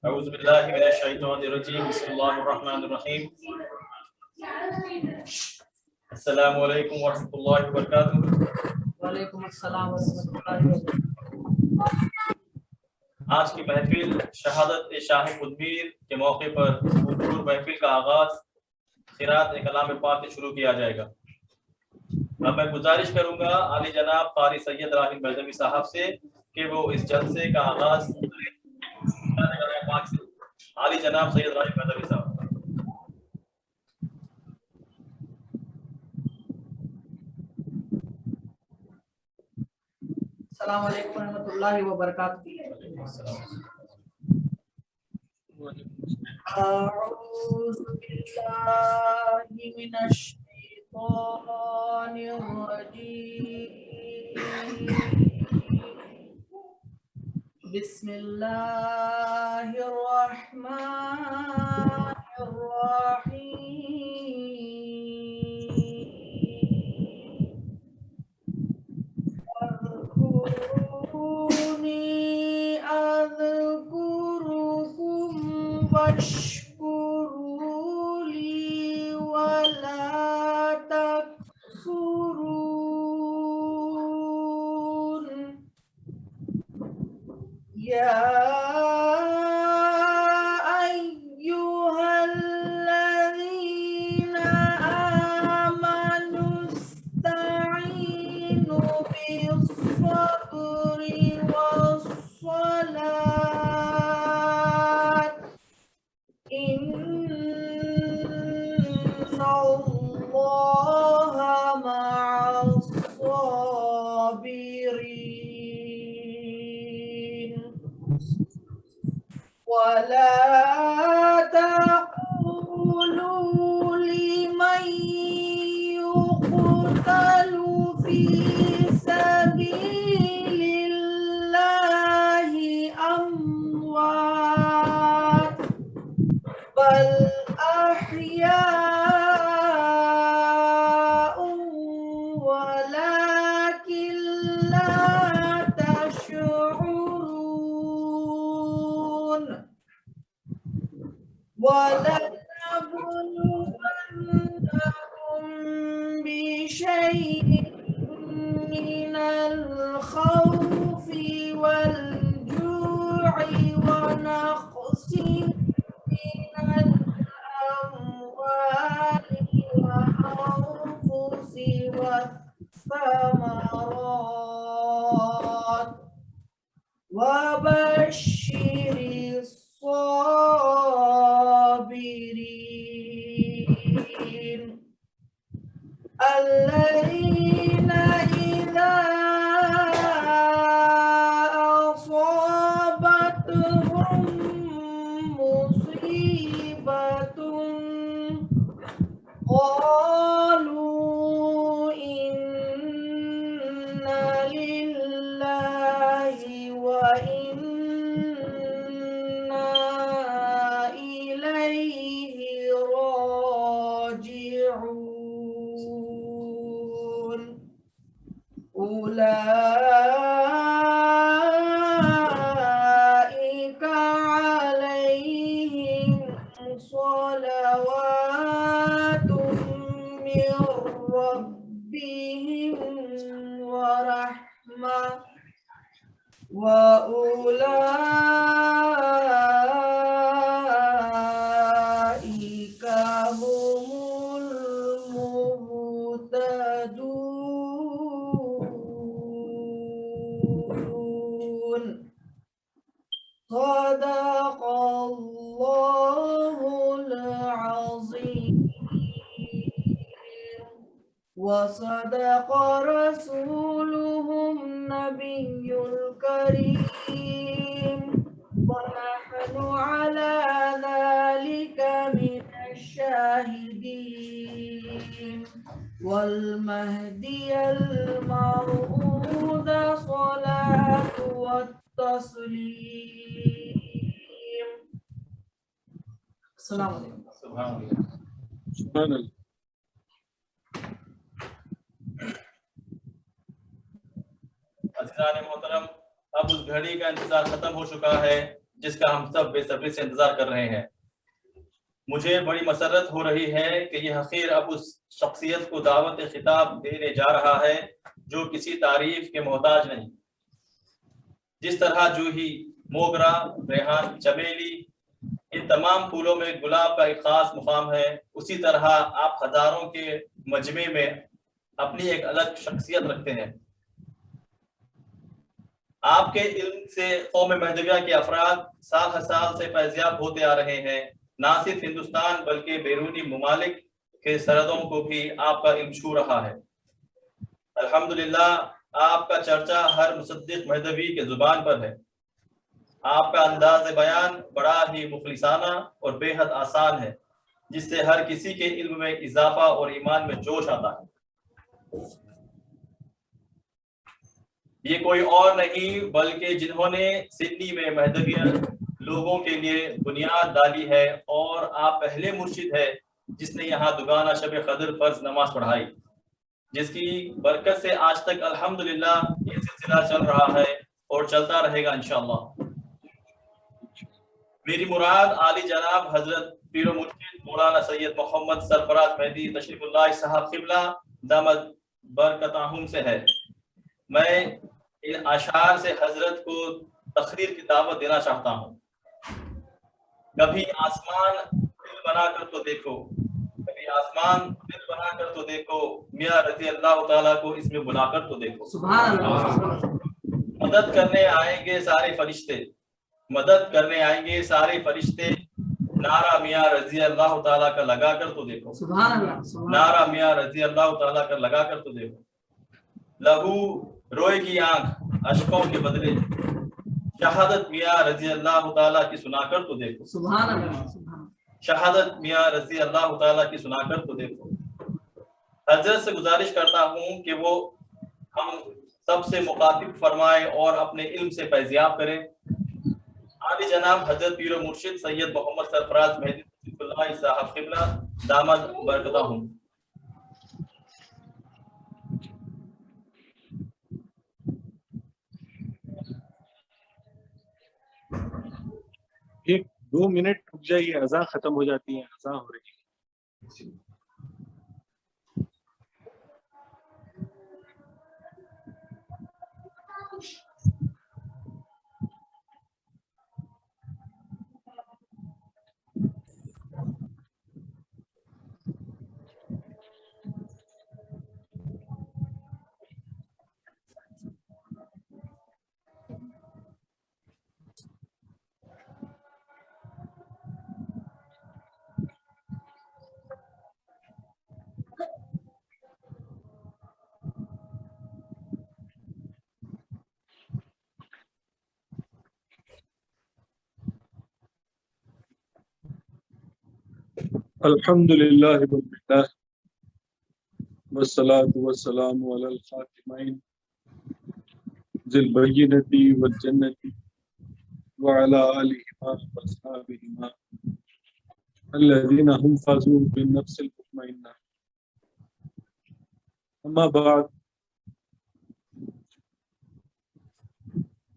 اعوذ باللہ من الشیطان الرجیم بسم اللہ الرحمن الرحیم السلام علیکم ورحمۃ اللہ وبرکاتہ۔ وعلیکم السلام ورحمۃ اللہ وبرکاتہ۔ آج کی محفل شہادت شاہ مدبیر کے موقع پر حضور محفل کا آغاز قرات کلام پاک سے شروع کیا جائے گا۔ اب میں گزارش کروں گا عالی جناب قاری سید راحیل میدوی صاحب سے کہ وہ اس جلسے کا آغاز کلام پاک سے۔ عالی جناب سید راحیل میدوی صاحب۔ السلام علیکم ورحمۃ اللہ وبرکاتہ۔ اعوذ باللہ من الشیطان الرجیم، بسم اللہ الرحمن الرحیم، اذکرونی اذکرکم واشکروا لی ولا تکفرون۔ یا ایہا الذین آمنوا استعینوا بالصبر والصلاة ان اللہ مع الصابرین۔ ولا تقولوا لمن يقتل في سبيل الله أموات بل أحياء ولكن لا تشعرون۔ ولنبلونكم بشيء من الخوف والجوع ونقص من الأموال والأنفس والثمرات وبشر الصابرين الذين إذا أصابتهم مصيبة قالوا إنا لله وإنا إليه راجعون۔ أولئك عليهم صلوات من ربهم ورحمة وأولئك هم المهتدون۔ صدق الله العظيم وصدق رسوله النبي الكريم ونحن على ذلك من الشاهدين والمهدي الموعود صلاة والتسليم۔ السلام علیکم۔ سبحان اللہ۔ سبحان اللہ۔ عزیزان محترم، اب اس گھڑی کا انتظار ختم ہو چکا ہے جس کا ہم سب بے صبری سے انتظار کر رہے ہیں۔ مجھے بڑی مسرت ہو رہی ہے کہ یہ حقیر اب اس شخصیت کو دعوت خطاب دینے جا رہا ہے جو کسی تعریف کے محتاج نہیں۔ جس طرح جوہی، موگرا، ریحان، چمیلی، ان تمام پھولوں میں گلاب کا ایک خاص مقام ہے، اسی طرح آپ ہزاروں کے مجمع میں اپنی ایک الگ شخصیت رکھتے ہیں۔ آپ کے علم سے قوم مہدویہ کے افراد سال ہر سال سے فیضیاب ہوتے آ رہے ہیں۔ نہ صرف ہندوستان بلکہ بیرونی ممالک کے سرحدوں کو بھی آپ کا علم چھو رہا ہے۔ الحمدللہ آپ کا چرچا ہر مصدق مہدوی کے زبان پر ہے۔ آپ کا انداز بیان بڑا ہی مخلصانہ اور بے حد آسان ہے، جس سے ہر کسی کے علم میں اضافہ اور ایمان میں جوش آتا ہے۔ یہ کوئی اور نہیں بلکہ جنہوں نے سڈنی میں مہدویہ لوگوں کے لیے بنیاد ڈالی ہے، اور آپ پہلے مرشد ہے جس نے یہاں دوگانہ شب قدر فرض نماز پڑھائی، جس کی برکت سے آج تک الحمدللہ یہ سلسلہ چل رہا ہے اور چلتا رہے گا انشاءاللہ۔ میری مراد عالی جناب حضرت پیر و مرشد مولانا سید محمد سرفراز مہدی تشریف اللہ صاحب قبلہ دامت برکتہم سے ہے۔ میں ان اشعار سے حضرت کو تقریر کی دعوت دینا چاہتا ہوں۔ کبھی آسمان دل بنا کر تو دیکھو، کبھی آسمان دل بنا کر تو دیکھو، میاں رضی اللہ تعالیٰ کو اس میں بلا کر تو دیکھو۔ سبحان اللہ۔ مدد کرنے آئیں گے سارے فرشتے، مدد کرنے آئیں گے سارے فرشتے، نعرہ میاں رضی اللہ تعالیٰ کا لگا کر تو دیکھو۔ سبحان اللہ۔ نعرہ میاں رضی اللہ تعالیٰ کا لگا کر تو دیکھو۔ لہو روئے کی آنکھ اشکوں کے بدلے، شہادت میاں رضی اللہ تعالیٰ کی سنا کر تو دیکھو۔ سبحان اللہ۔ شہادت میاں رضی اللہ تعالیٰ کی سنا کر تو دیکھو۔ حضرت سے گزارش کرتا ہوں کہ وہ ہم سب سے مخاطب فرمائے اور اپنے علم سے فیضیاب کرے۔ عالی جناب حضرت پیر و مرشد سید محمد سرفراز مہدی تشریف اللہ صاحب قبلہ دامت برکتہم۔ ایک دو منٹ رک جائیے، اذان ختم ہو جاتی ہے، اذان ہو رہی ہے۔ الحمد للہ رب العالمین والصلاة والسلام علی الخاتمین ذی البینۃ والجنۃ وعلی آلہ واصحابہ الذین هم فازوا بالنفس المطمئنہ۔ اما بعد،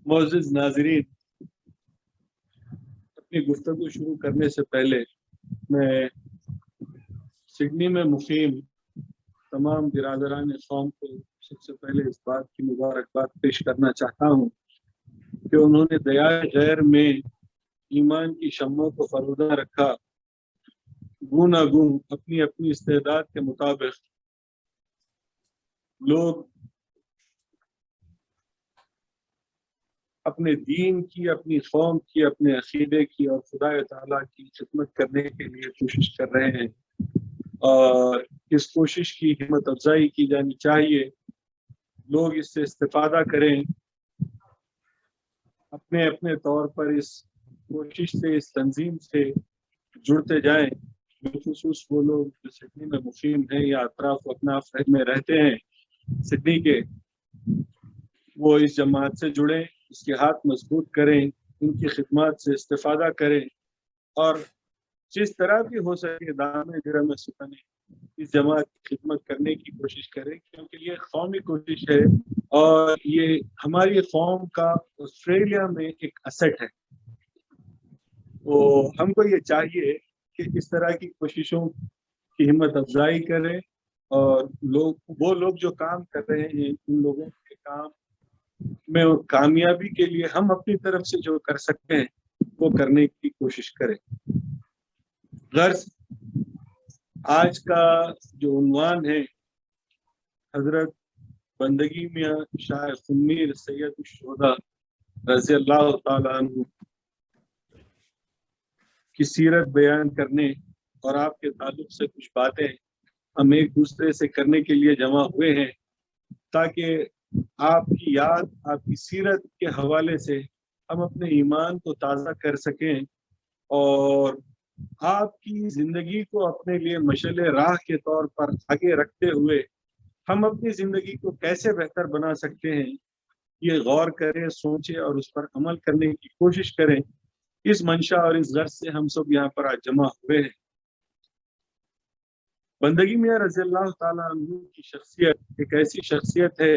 معزز ناظرین، اپنی گفتگو شروع کرنے سے پہلے میں سڈنی میں مقیم تمام برادران قوم کو سب سے پہلے اس بات کی مبارکباد پیش کرنا چاہتا ہوں کہ انہوں نے دیائے غیر میں ایمان کی شمعوں کو فرودہ رکھا، گونا گون اپنی اپنی استعداد کے مطابق لوگ اپنے دین کی، اپنی قوم کی، اپنے عقیدے کی اور خدا تعالیٰ کی خدمت کرنے کے لیے کوشش کر رہے ہیں، اور اس کوشش کی ہمت افزائی کی جانی چاہیے۔ لوگ اس سے استفادہ کریں، اپنے اپنے طور پر اس کوشش سے، اس تنظیم سے جڑتے جائیں۔ بالخصوص وہ لوگ جو سڈنی میں مقیم ہیں یا اطراف و اکناف میں رہتے ہیں سڈنی کے، وہ اس جماعت سے جڑیں، اس کے ہاتھ مضبوط کریں، ان کی خدمات سے استفادہ کریں، اور جس طرح بھی ہو سکے دامے گرم سکنے اس جماعت کی خدمت کرنے کی کوشش کریں، کیونکہ یہ قومی کوشش ہے اور یہ ہماری قوم کا آسٹریلیا میں ایک اسٹ ہے۔ تو ہم کو یہ چاہیے کہ اس طرح کی کوششوں کی ہمت افزائی کریں، اور وہ لوگ جو کام کر رہے ہیں ان لوگوں کے کام میں کامیابی کے لیے ہم اپنی طرف سے جو کر سکتے ہیں وہ کرنے کی کوشش کریں۔ غرض آج کا جو عنوان ہے حضرت بندگی میاں شاہ خمیر سید الشہداء رضی اللہ تعالیٰ عنہ کی سیرت بیان کرنے اور آپ کے تعلق سے کچھ باتیں ہم ایک دوسرے سے کرنے کے لیے جمع ہوئے ہیں، تاکہ آپ کی یاد، آپ کی سیرت کے حوالے سے ہم اپنے ایمان کو تازہ کر سکیں، اور آپ کی زندگی کو اپنے لیے مشعل راہ کے طور پر آگے رکھتے ہوئے ہم اپنی زندگی کو کیسے بہتر بنا سکتے ہیں یہ غور کریں، سوچیں اور اس پر عمل کرنے کی کوشش کریں۔ اس منشا اور اس غرض سے ہم سب یہاں پر آج جمع ہوئے ہیں۔ بندگی میاں رضی اللہ تعالیٰ عنہ کی شخصیت ایک ایسی شخصیت ہے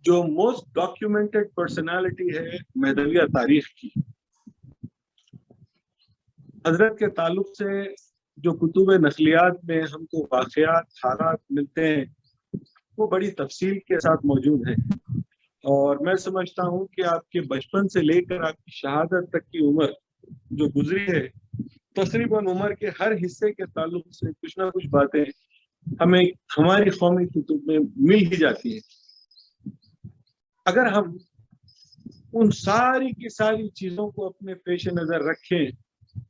جو موسٹ ڈاکیومنٹڈ پرسنالٹی ہے مہدویہ تاریخ کی۔ حضرت کے تعلق سے جو کتب نقلیات میں ہم کو واقعات، حالات ملتے ہیں وہ بڑی تفصیل کے ساتھ موجود ہیں، اور میں سمجھتا ہوں کہ آپ کے بچپن سے لے کر آپ کی شہادت تک کی عمر جو گزری ہے، تقریباً عمر کے ہر حصے کے تعلق سے کچھ نہ کچھ باتیں ہمیں ہماری قومی کتب میں مل ہی جاتی ہیں۔ اگر ہم ان ساری کی ساری چیزوں کو اپنے پیش نظر رکھیں،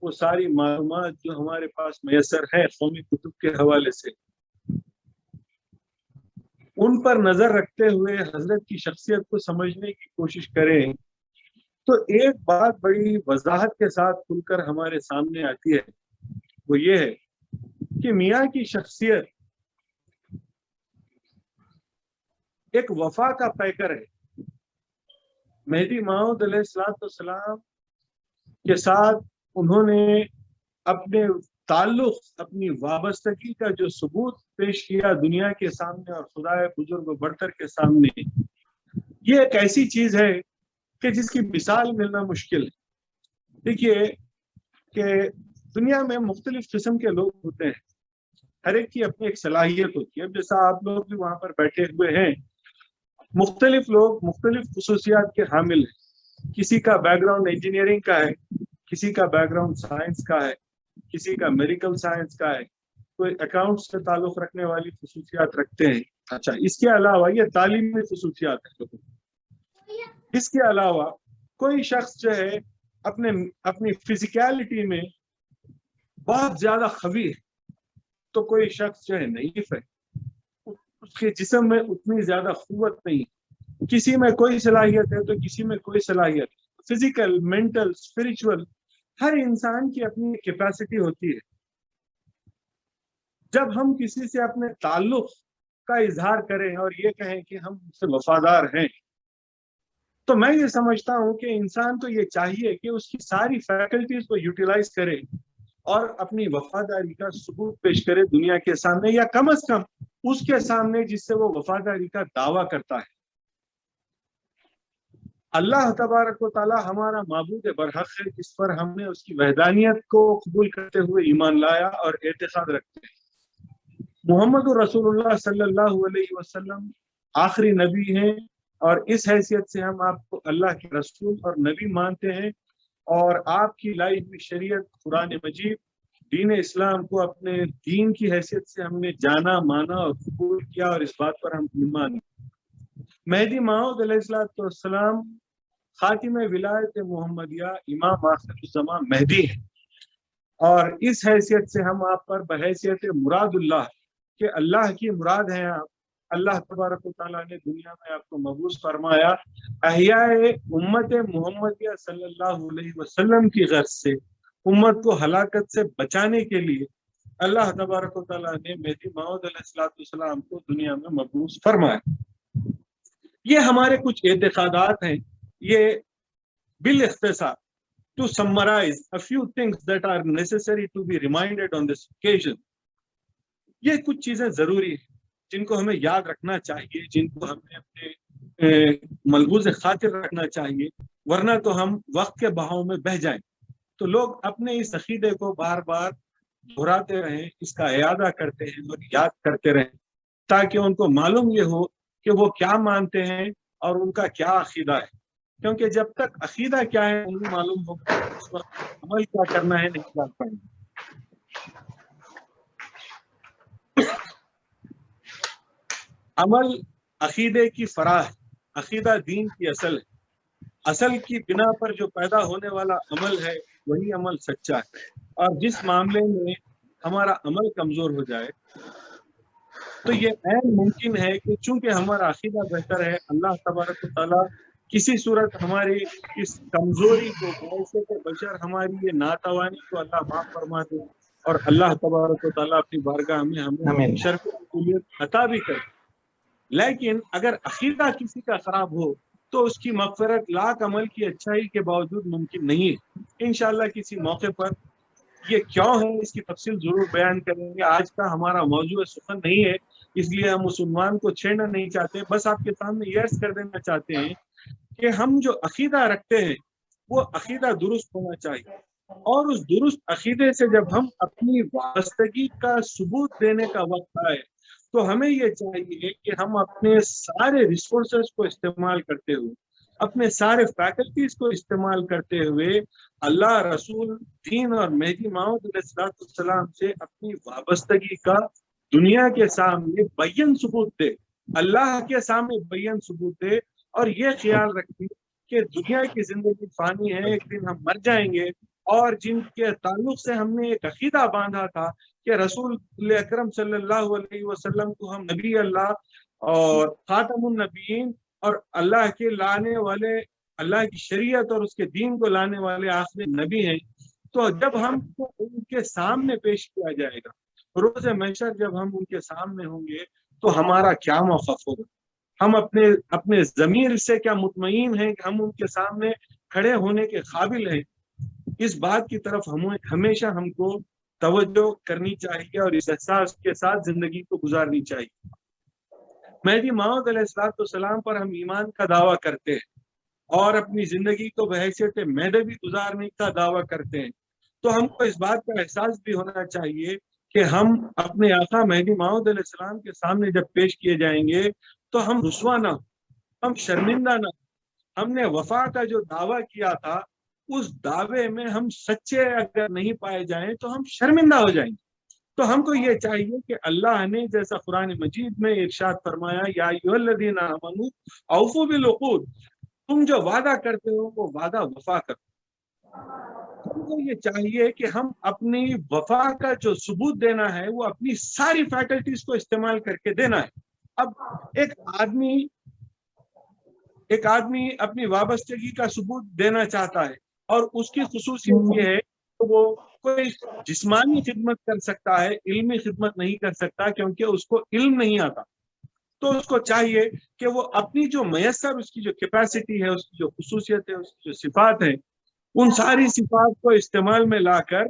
وہ ساری معلومات جو ہمارے پاس میسر ہے قومی کتب کے حوالے سے، ان پر نظر رکھتے ہوئے حضرت کی شخصیت کو سمجھنے کی کوشش کریں تو ایک بات بڑی وضاحت کے ساتھ کھل کر ہمارے سامنے آتی ہے، وہ یہ ہے کہ میاں کی شخصیت ایک وفا کا پیکر ہے۔ مہدی موعود علیہ السلام کے ساتھ انہوں نے اپنے تعلق، اپنی وابستگی کا جو ثبوت پیش کیا دنیا کے سامنے اور خدا بزرگ و برتر کے سامنے، یہ ایک ایسی چیز ہے کہ جس کی مثال ملنا مشکل ہے۔ دیکھیے کہ دنیا میں مختلف قسم کے لوگ ہوتے ہیں، ہر ایک کی اپنی ایک صلاحیت ہوتی ہے۔ اب جیسا آپ لوگ بھی وہاں پر بیٹھے ہوئے ہیں، مختلف لوگ مختلف خصوصیات کے حامل ہیں۔ کسی کا بیک گراؤنڈ انجینئرنگ کا ہے، کسی کا بیک گراؤنڈ سائنس کا ہے، کسی کا میڈیکل سائنس کا ہے، کوئی اکاؤنٹ سے تعلق رکھنے والی خصوصیات رکھتے ہیں۔ اچھا، اس کے علاوہ یہ تعلیمی خصوصیات ہیں۔ اس کے علاوہ کوئی شخص جو ہے اپنی فزیکیلٹی میں بہت زیادہ قوی ہے، تو کوئی شخص جو ہے نحیف ہے، اس کے جسم میں اتنی زیادہ قوت نہیں، کسی میں کوئی صلاحیت ہے تو کسی میں کوئی صلاحیت ہے۔ فزیکل، مینٹل، اسپرچول، ہر انسان کی اپنی کیپیسٹی ہوتی ہے۔ جب ہم کسی سے اپنے تعلق کا اظہار کریں اور یہ کہیں کہ ہم اس سے وفادار ہیں، تو میں یہ سمجھتا ہوں کہ انسان کو یہ چاہیے کہ اس کی ساری فیکلٹیز کو یوٹیلائز کرے اور اپنی وفاداری کا ثبوت پیش کرے دنیا کے سامنے، یا کم از کم اس کے سامنے جس سے وہ وفاداری کا دعویٰ کرتا ہے۔ اللہ تبارک و تعالی ہمارا معبود برحق ہے، جس پر ہم نے اس کی وحدانیت کو قبول کرتے ہوئے ایمان لایا اور اعتقاد رکھتے ہیں۔ محمد رسول اللہ صلی اللہ علیہ وسلم آخری نبی ہیں، اور اس حیثیت سے ہم آپ کو اللہ کے رسول اور نبی مانتے ہیں، اور آپ کی لائی ہوئی شریعت قرآن مجید، دین اسلام کو اپنے دین کی حیثیت سے ہم نے جانا، مانا اور قبول کیا، اور اس بات پر ہم ایمان۔ مہدی موعود علیہ السلام خاتم ولایت محمدیہ، امام آخر الزمان مہدی ہیں، اور اس حیثیت سے ہم آپ پر بحیثیت مراد اللہ، کہ اللہ کی مراد ہیں آپ، اللہ تبارک و تعالیٰ نے دنیا میں آپ کو مبعوث فرمایا احیاء امت محمدیہ صلی اللہ علیہ وسلم کی غرض سے، امت کو ہلاکت سے بچانے کے لیے اللہ تبارک و تعالیٰ نے مہدی موعود علیہ السلام کو دنیا میں مبعوث فرمایا۔ یہ ہمارے کچھ اعتقادات ہیں۔ یہ بالاختصار to summarize a few things that are necessary to be reminded on this occasion، یہ کچھ چیزیں ضروری ہیں جن کو ہمیں یاد رکھنا چاہیے، جن کو ہمیں اپنے ملحوظ خاطر رکھنا چاہیے، ورنہ تو ہم وقت کے بہاؤ میں بہہ جائیں۔ تو لوگ اپنے اس عقیدے کو بار بار دہراتے رہیں، اس کا اعادہ کرتے ہیں اور یاد کرتے رہیں، تاکہ ان کو معلوم یہ ہو کہ وہ کیا مانتے ہیں اور ان کا کیا عقیدہ ہے. کیونکہ جب تک عقیدہ کیا ہے نہیں معلوم ہوگا اس وقت عمل کیا کرنا ہے نہیں کر پائیں گے. عمل عقیدے کی فرع ہے، عقیدہ دین کی اصل ہے. اصل کی بنا پر جو پیدا ہونے والا عمل ہے وہی عمل سچا ہے. اور جس معاملے میں ہمارا عمل کمزور ہو جائے تو یہ عین ممکن ہے کہ چونکہ ہمارا عقیدہ بہتر ہے، اللہ تبارک و تعالیٰ کسی صورت ہماری اس کمزوری کو، بحیثیت بشر ہماری یہ ناتوانی کو اللہ معاف فرما دے اور اللہ تبارک و تعالیٰ اپنی بارگاہ میں ہمیں شرف قبولیت عطا بھی کرے. لیکن اگر عقیدہ کسی کا خراب ہو تو اس کی مغفرت لاکھ عمل کی اچھائی کے باوجود ممکن نہیں ہے. انشاءاللہ کسی موقع پر یہ کیوں ہے اس کی تفصیل ضرور بیان کریں گے. آج کا ہمارا موضوع سخن نہیں ہے، اس لیے ہم اس عنوان کو چھیڑنا نہیں چاہتے. بس آپ کے سامنے یہ عرض کر دینا چاہتے ہیں کہ ہم جو عقیدہ رکھتے ہیں وہ عقیدہ درست ہونا چاہیے، اور اس درست عقیدے سے جب ہم اپنی وابستگی کا ثبوت دینے کا وقت آئے تو ہمیں یہ چاہیے کہ ہم اپنے سارے ریسورسز کو استعمال کرتے ہوئے، اپنے سارے فیکلٹیز کو استعمال کرتے ہوئے اللہ، رسول، دین اور مہدی موعود علیہ السلام سے اپنی وابستگی کا دنیا کے سامنے بیان ثبوت دے، اللہ کے سامنے بیان ثبوت دے. اور یہ خیال رکھیں کہ دنیا کی زندگی فانی ہے، ایک دن ہم مر جائیں گے، اور جن کے تعلق سے ہم نے ایک عقیدہ باندھا تھا کہ رسول اکرم صلی اللہ علیہ وسلم کو ہم نبی اللہ اور خاتم النبیین اور اللہ کے لانے والے، اللہ کی شریعت اور اس کے دین کو لانے والے آخری نبی ہیں، تو جب ہم کو ان کے سامنے پیش کیا جائے گا روز محشر، جب ہم ان کے سامنے ہوں گے تو ہمارا کیا موقف ہوگا؟ ہم اپنے ضمیر سے کیا مطمئن ہیں کہ ہم ان کے سامنے کھڑے ہونے کے قابل ہیں؟ اس بات کی طرف ہمیشہ ہم کو توجہ کرنی چاہیے اور اس احساس کے ساتھ زندگی کو گزارنی چاہیے. مہدی موعود علیہ السلام پر ہم ایمان کا دعویٰ کرتے ہیں اور اپنی زندگی کو بحیثیت مہدوی گزارنے کا دعویٰ کرتے ہیں، تو ہم کو اس بات کا احساس بھی ہونا چاہیے کہ ہم اپنے آقا مہدی موعود علیہ السلام کے سامنے جب پیش کیے جائیں گے تو ہم رسوا نہ ہوں، ہم شرمندہ نہ ہوں. ہم نے وفا کا جو دعویٰ کیا تھا اس دعوے میں ہم سچے اگر نہیں پائے جائیں تو ہم شرمندہ ہو جائیں گے. تو ہم کو یہ چاہیے کہ اللہ نے جیسا قرآن مجید میں ارشاد فرمایا، یا ایھا الذین آمنوا اوفوا بالعقود، تم جو وعدہ کرتے ہو وہ وعدہ وفا کرو. ہم کو یہ چاہیے کہ ہم اپنی وفا کا جو ثبوت دینا ہے وہ اپنی ساری فیکلٹیز کو استعمال کر کے دینا ہے. اب ایک آدمی اپنی وابستگی کا ثبوت دینا چاہتا ہے اور اس کی خصوصیت یہ ہے کہ وہ کوئی جسمانی خدمت کر سکتا ہے، علمی خدمت نہیں کر سکتا کیونکہ اس کو علم نہیں آتا. تو اس کو چاہیے کہ وہ اپنی جو میسر اس کی جو کیپیسٹی ہے، اس کی جو خصوصیت ہے، اس کی جو صفات ہیں، ان ساری صفات کو استعمال میں لا کر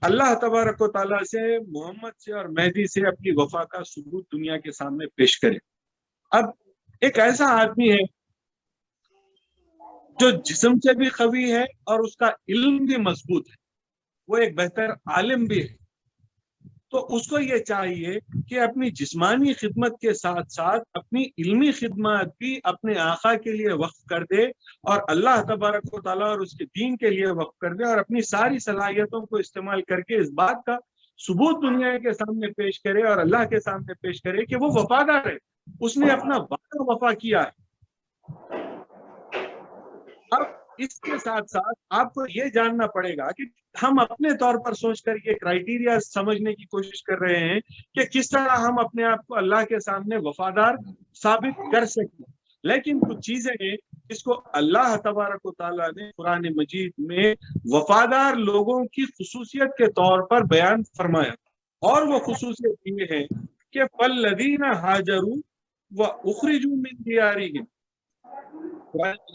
اللہ تبارک و تعالیٰ سے، محمد سے اور مہدی سے اپنی وفا کا ثبوت دنیا کے سامنے پیش کرے. اب ایک ایسا آدمی ہے جو جسم سے بھی قوی ہے اور اس کا علم بھی مضبوط ہے، وہ ایک بہتر عالم بھی ہے، تو اس کو یہ چاہیے کہ اپنی جسمانی خدمت کے ساتھ ساتھ اپنی علمی خدمات بھی اپنے آقا کے لیے وقف کر دے اور اللہ تبارک و تعالیٰ اور اس کے دین کے لیے وقف کر دے، اور اپنی ساری صلاحیتوں کو استعمال کر کے اس بات کا ثبوت دنیا کے سامنے پیش کرے اور اللہ کے سامنے پیش کرے کہ وہ وفادار ہے، اس نے اپنا وعدہ وفا کیا ہے. اب اس کے ساتھ ساتھ آپ کو یہ جاننا پڑے گا کہ ہم اپنے طور پر سوچ کر یہ کرائیٹیریا سمجھنے کی کوشش کر رہے ہیں کہ کس طرح ہم اپنے آپ کو اللہ کے سامنے وفادار ثابت کر سکیں. لیکن کچھ چیزیں ہیں جس کو اللہ تبارک و تعالیٰ نے قرآن مجید میں وفادار لوگوں کی خصوصیت کے طور پر بیان فرمایا، اور وہ خصوصیت یہ ہے کہ فالذین ہاجروا واخرجوا من دیارہم.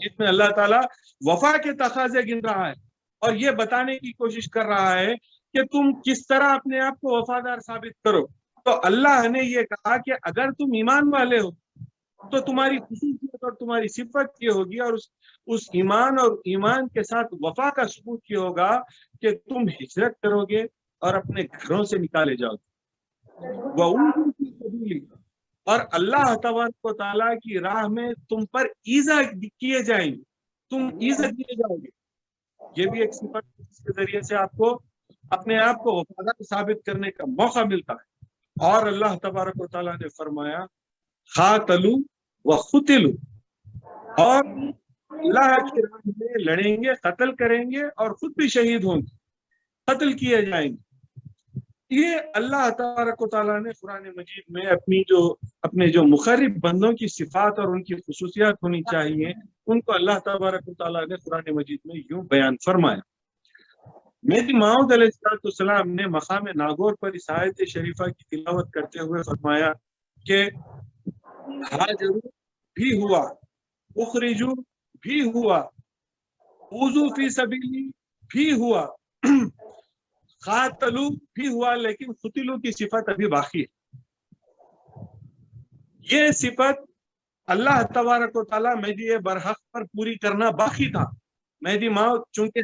جس میں اللہ تعالیٰ وفا کے تقاضے گن رہا ہے اور یہ بتانے کی کوشش کر رہا ہے کہ تم کس طرح اپنے آپ کو وفادار ثابت کرو. تو اللہ نے یہ کہا کہ اگر تم ایمان والے ہو تو تمہاری خصوصیت صفت اور تمہاری صفت یہ ہوگی، اور اس ایمان اور ایمان کے ساتھ وفا کا ثبوت یہ ہوگا کہ تم ہجرت کرو گے اور اپنے گھروں سے نکالے جاؤ گے، وَأُوذُوا فِي سَبِيلِي، اور اللہ تبارک و تعالیٰ کی راہ میں تم پر ایذا کیے جائیں گے، تم ایذا دیے جاؤ گے۔ یہ بھی ایک صفت ہے جس کے ذریعے سے آپ کو اپنے آپ کو وفادار ثابت کرنے کا موقع ملتا ہے۔ اور اللہ تبارک و تعالیٰ نے فرمایا قاتلوا وقتلوا، اور اللہ کی راہ میں لڑیں گے، قتل کریں گے اور خود بھی شہید ہوں گے، قتل کیے جائیں گے۔ یہ اللہ تبارک و تعالیٰ نے قرآن مجید میں اپنے جو مقرب بندوں کی صفات اور ان کی خصوصیات ہونی چاہیے ان کو اللہ تبارک و تعالیٰ نے قرآن مجید میں یوں بیان فرمایا۔ مہدی موعود علیہ السلام نے مقام ناگور پر اس آیت شریفہ کی تلاوت کرتے ہوئے فرمایا کہ ہاجروا بھی ہوا، اخرجوا بھی ہوا، اوذوا فی سبیلی بھی ہوا، قاتلوا بھی ہوا، لیکن قتلوا کی صفت ابھی باقی ہے۔ یہ صفت اللہ تبارک و تعالیٰ مہدی برحق پر پوری کرنا باقی تھا۔ مہدی موعود، چونکہ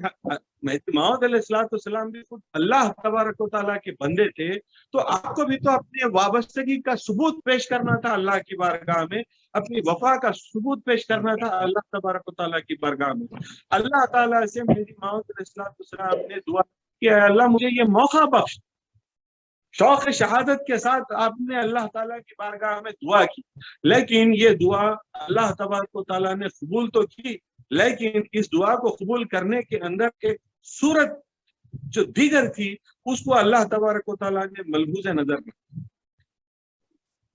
مہدی موعود علیہ السلام بھی خود اللہ تبارک و تعالیٰ کے بندے تھے، تو آپ کو بھی تو اپنے وابستگی کا ثبوت پیش کرنا تھا اللہ کی بارگاہ میں، اپنی وفا کا ثبوت پیش کرنا تھا اللہ تبارک و تعالیٰ کی بارگاہ میں۔ اللہ تعالیٰ سے مہدی موعود علیہ السلام نے دعا کہ اللہ مجھے یہ موقع بخش۔ شوق شہادت کے ساتھ آپ نے اللہ تعالیٰ کی بارگاہ میں دعا کی، لیکن یہ دعا اللہ تبارک و تعالیٰ نے قبول تو کی، لیکن اس دعا کو قبول کرنے کے اندر ایک صورت جو دیگر تھی اس کو اللہ تبارک و تعالیٰ نے ملحوظ نظر رکھا۔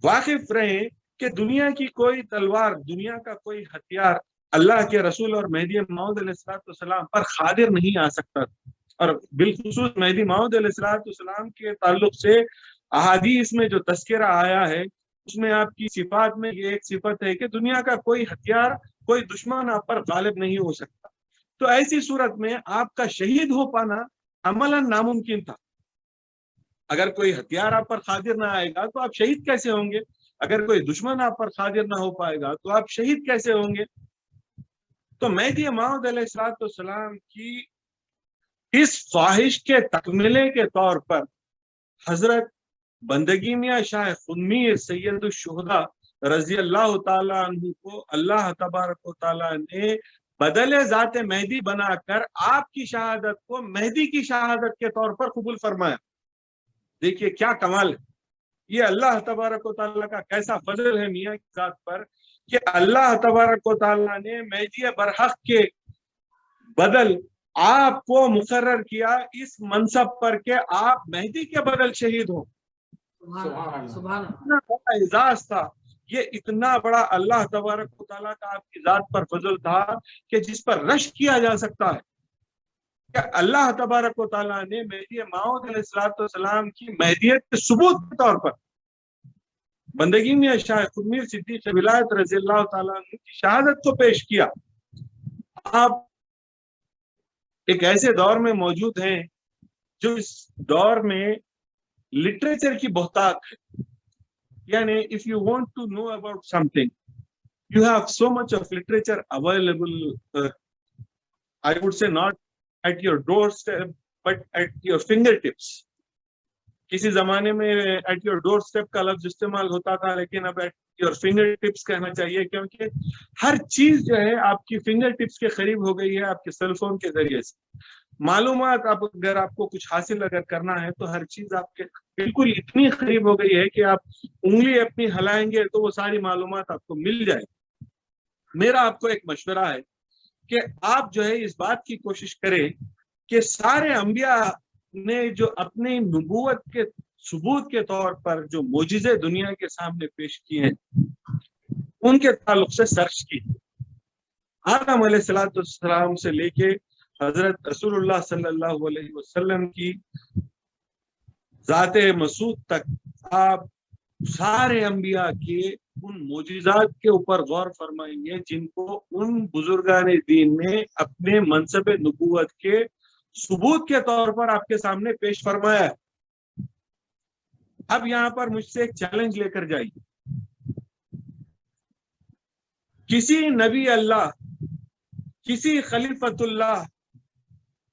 واقف رہیں کہ دنیا کی کوئی تلوار، دنیا کا کوئی ہتھیار اللہ کے رسول اور مہدی موعود علیہ السلام پر قادر نہیں آ سکتا، اور بالخصوص مہدی موعود علیہ السلام کے تعلق سے احادیث میں جو تذکرہ آیا ہے اس میں آپ کی صفات میں یہ ایک صفت ہے کہ دنیا کا کوئی ہتھیار، کوئی دشمن آپ پر غالب نہیں ہو سکتا۔ تو ایسی صورت میں آپ کا شہید ہو پانا عملاً ناممکن تھا۔ اگر کوئی ہتھیار آپ پر قادر نہ آئے گا تو آپ شہید کیسے ہوں گے؟ اگر کوئی دشمن آپ پر قادر نہ ہو پائے گا تو آپ شہید کیسے ہوں گے؟ تو مہدی موعود علیہ السلام کی اس خواہش کے تکملے کے طور پر حضرت بندگی میاں شاہ خودمیر سید الشہداء رضی اللہ تعالیٰ عنہ کو اللہ تبارک و تعالیٰ نے بدل ذات مہدی بنا کر آپ کی شہادت کو مہدی کی شہادت کے طور پر قبول فرمایا۔ دیکھیے کیا کمال ہے، یہ اللہ تبارک و تعالیٰ کا کیسا فضل ہے میاں کی ذات پر کہ اللہ تبارک و تعالیٰ نے مہدی برحق کے بدل آپ کو مقرر کیا اس منصب پر کہ آپ مہدی کے بدل شہید ہوں۔ سبحان اتنا بڑا اعزاز تھا، یہ اتنا بڑا اللہ تبارک و تعالیٰ کا آپ کی ذات پر فضل تھا کہ جس پر رشک کیا جا سکتا ہے کہ اللہ تبارک و تعالیٰ نے مہدی موعود علیہ السلام کی مہدیت کے ثبوت کے طور پر بندگی میں شاہ خودمیر صدیق ولایت رضی اللہ تعالیٰ عنہ کی شہادت کو پیش کیا۔ آپ ایک ایسے دور میں موجود ہیں جو اس دور میں لٹریچر کی بہتات ہے، یعنی if you want to know about something you have so much of literature available, I would say not at your doorstep but at your fingertips. کسی زمانے میں at your doorstep کا لفظ استعمال ہوتا تھا، لیکن اب at your fingertips کہنا چاہیے، کیونکہ ہر چیز جو ہے آپ کی فنگر ٹپس کے قریب ہو گئی ہے آپ کے سیل فون کے ذریعے سے۔ معلومات اگر آپ کو کچھ حاصل اگر کرنا ہے تو ہر چیز آپ کے بالکل اتنی قریب ہو گئی ہے کہ آپ انگلی اپنی ہلائیں گے تو وہ ساری معلومات آپ کو مل جائے۔ میرا آپ کو ایک مشورہ ہے کہ آپ جو ہے اس بات کی کوشش کریں کہ سارے انبیاء نے جو اپنی نبوت کے ثبوت کے طور پر جو معجزے دنیا کے سامنے پیش کیے ہیں ان کے تعلق سے سرچ کی۔ آدم علیہ السلام سے لے کے حضرت رسول اللہ صلی اللہ علیہ وسلم کی ذات مسعود تک آپ سارے انبیاء کے ان معجزات کے اوپر غور فرمائیں گے جن کو ان بزرگان دین نے اپنے منصب نبوت کے ثبوت کے طور پر آپ کے سامنے پیش فرمایا ہے۔ اب یہاں پر مجھ سے ایک چیلنج لے کر جائیے کسی نبی اللہ، کسی خلیفۃ اللہ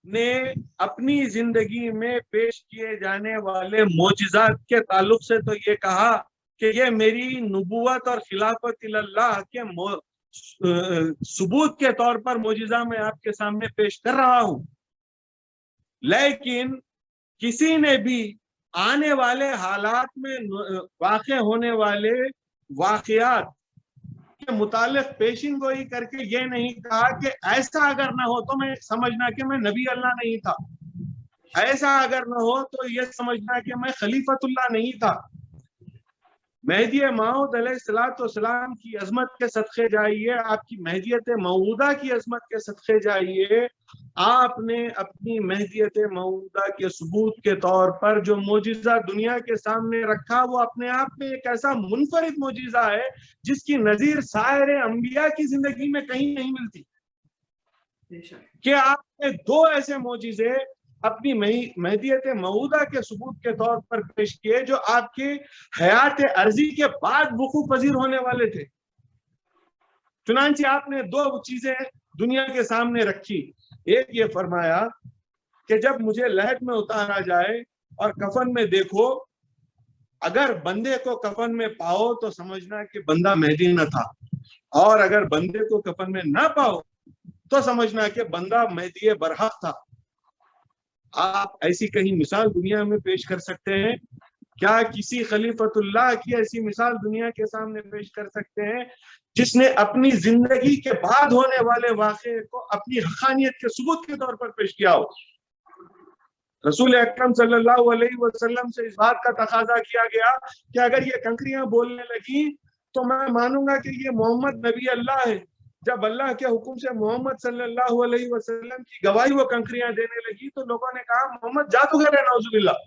نے اپنی زندگی میں پیش کیے جانے والے معجزات کے تعلق سے تو یہ کہا کہ یہ میری نبوت اور خلافت اللہ کے ثبوت کے طور پر معجزہ میں آپ کے سامنے پیش کر رہا ہوں، لیکن کسی نے بھی آنے والے حالات میں واقع ہونے والے واقعات کے متعلق پیشین گوئی کر کے یہ نہیں کہا کہ ایسا اگر نہ ہو تو میں سمجھنا کہ میں نبی اللہ نہیں تھا، ایسا اگر نہ ہو تو یہ سمجھنا کہ میں خلیفت اللہ نہیں تھا۔ مہدی موعود علیہ السلام کی عظمت کے صدقے جائیے، آپ کی مہدیت موعودہ کی عظمت کے صدقے جائیے، آپ نے اپنی مہدیت موعودہ کے ثبوت کے طور پر جو معجزہ دنیا کے سامنے رکھا وہ اپنے آپ میں ایک ایسا منفرد معجزہ ہے جس کی نظیر سائر انبیاء کی زندگی میں کہیں نہیں ملتی، کہ آپ نے دو ایسے معجزے اپنی مہدیت موعودہ کے ثبوت کے طور پر پیش کیے جو آپ کے حیات عرضی کے بعد وقوع پذیر ہونے والے تھے۔ چنانچہ آپ نے دو چیزیں دنیا کے سامنے رکھی، ایک یہ فرمایا کہ جب مجھے لحد میں اتارا جائے اور کفن میں دیکھو، اگر بندے کو کفن میں پاؤ تو سمجھنا کہ بندہ مہدی نہ تھا، اور اگر بندے کو کفن میں نہ پاؤ تو سمجھنا کہ بندہ مہدی برحق تھا۔ آپ ایسی کہیں مثال دنیا میں پیش کر سکتے ہیں؟ کیا کسی خلیفت اللہ کی ایسی مثال دنیا کے سامنے پیش کر سکتے ہیں جس نے اپنی زندگی کے بعد ہونے والے واقعے کو اپنی حقانیت کے ثبوت کے طور پر پیش کیا ہو؟ رسول اکرم صلی اللہ علیہ وسلم سے اس بات کا تقاضا کیا گیا کہ اگر یہ کنکریاں بولنے لگی تو میں مانوں گا کہ یہ محمد نبی اللہ ہے۔ جب اللہ کے حکم سے محمد صلی اللہ علیہ وسلم کی گواہی وہ کنکریاں دینے لگی تو لوگوں نے کہا محمد جادوگر ہے، نعوذ باللہ۔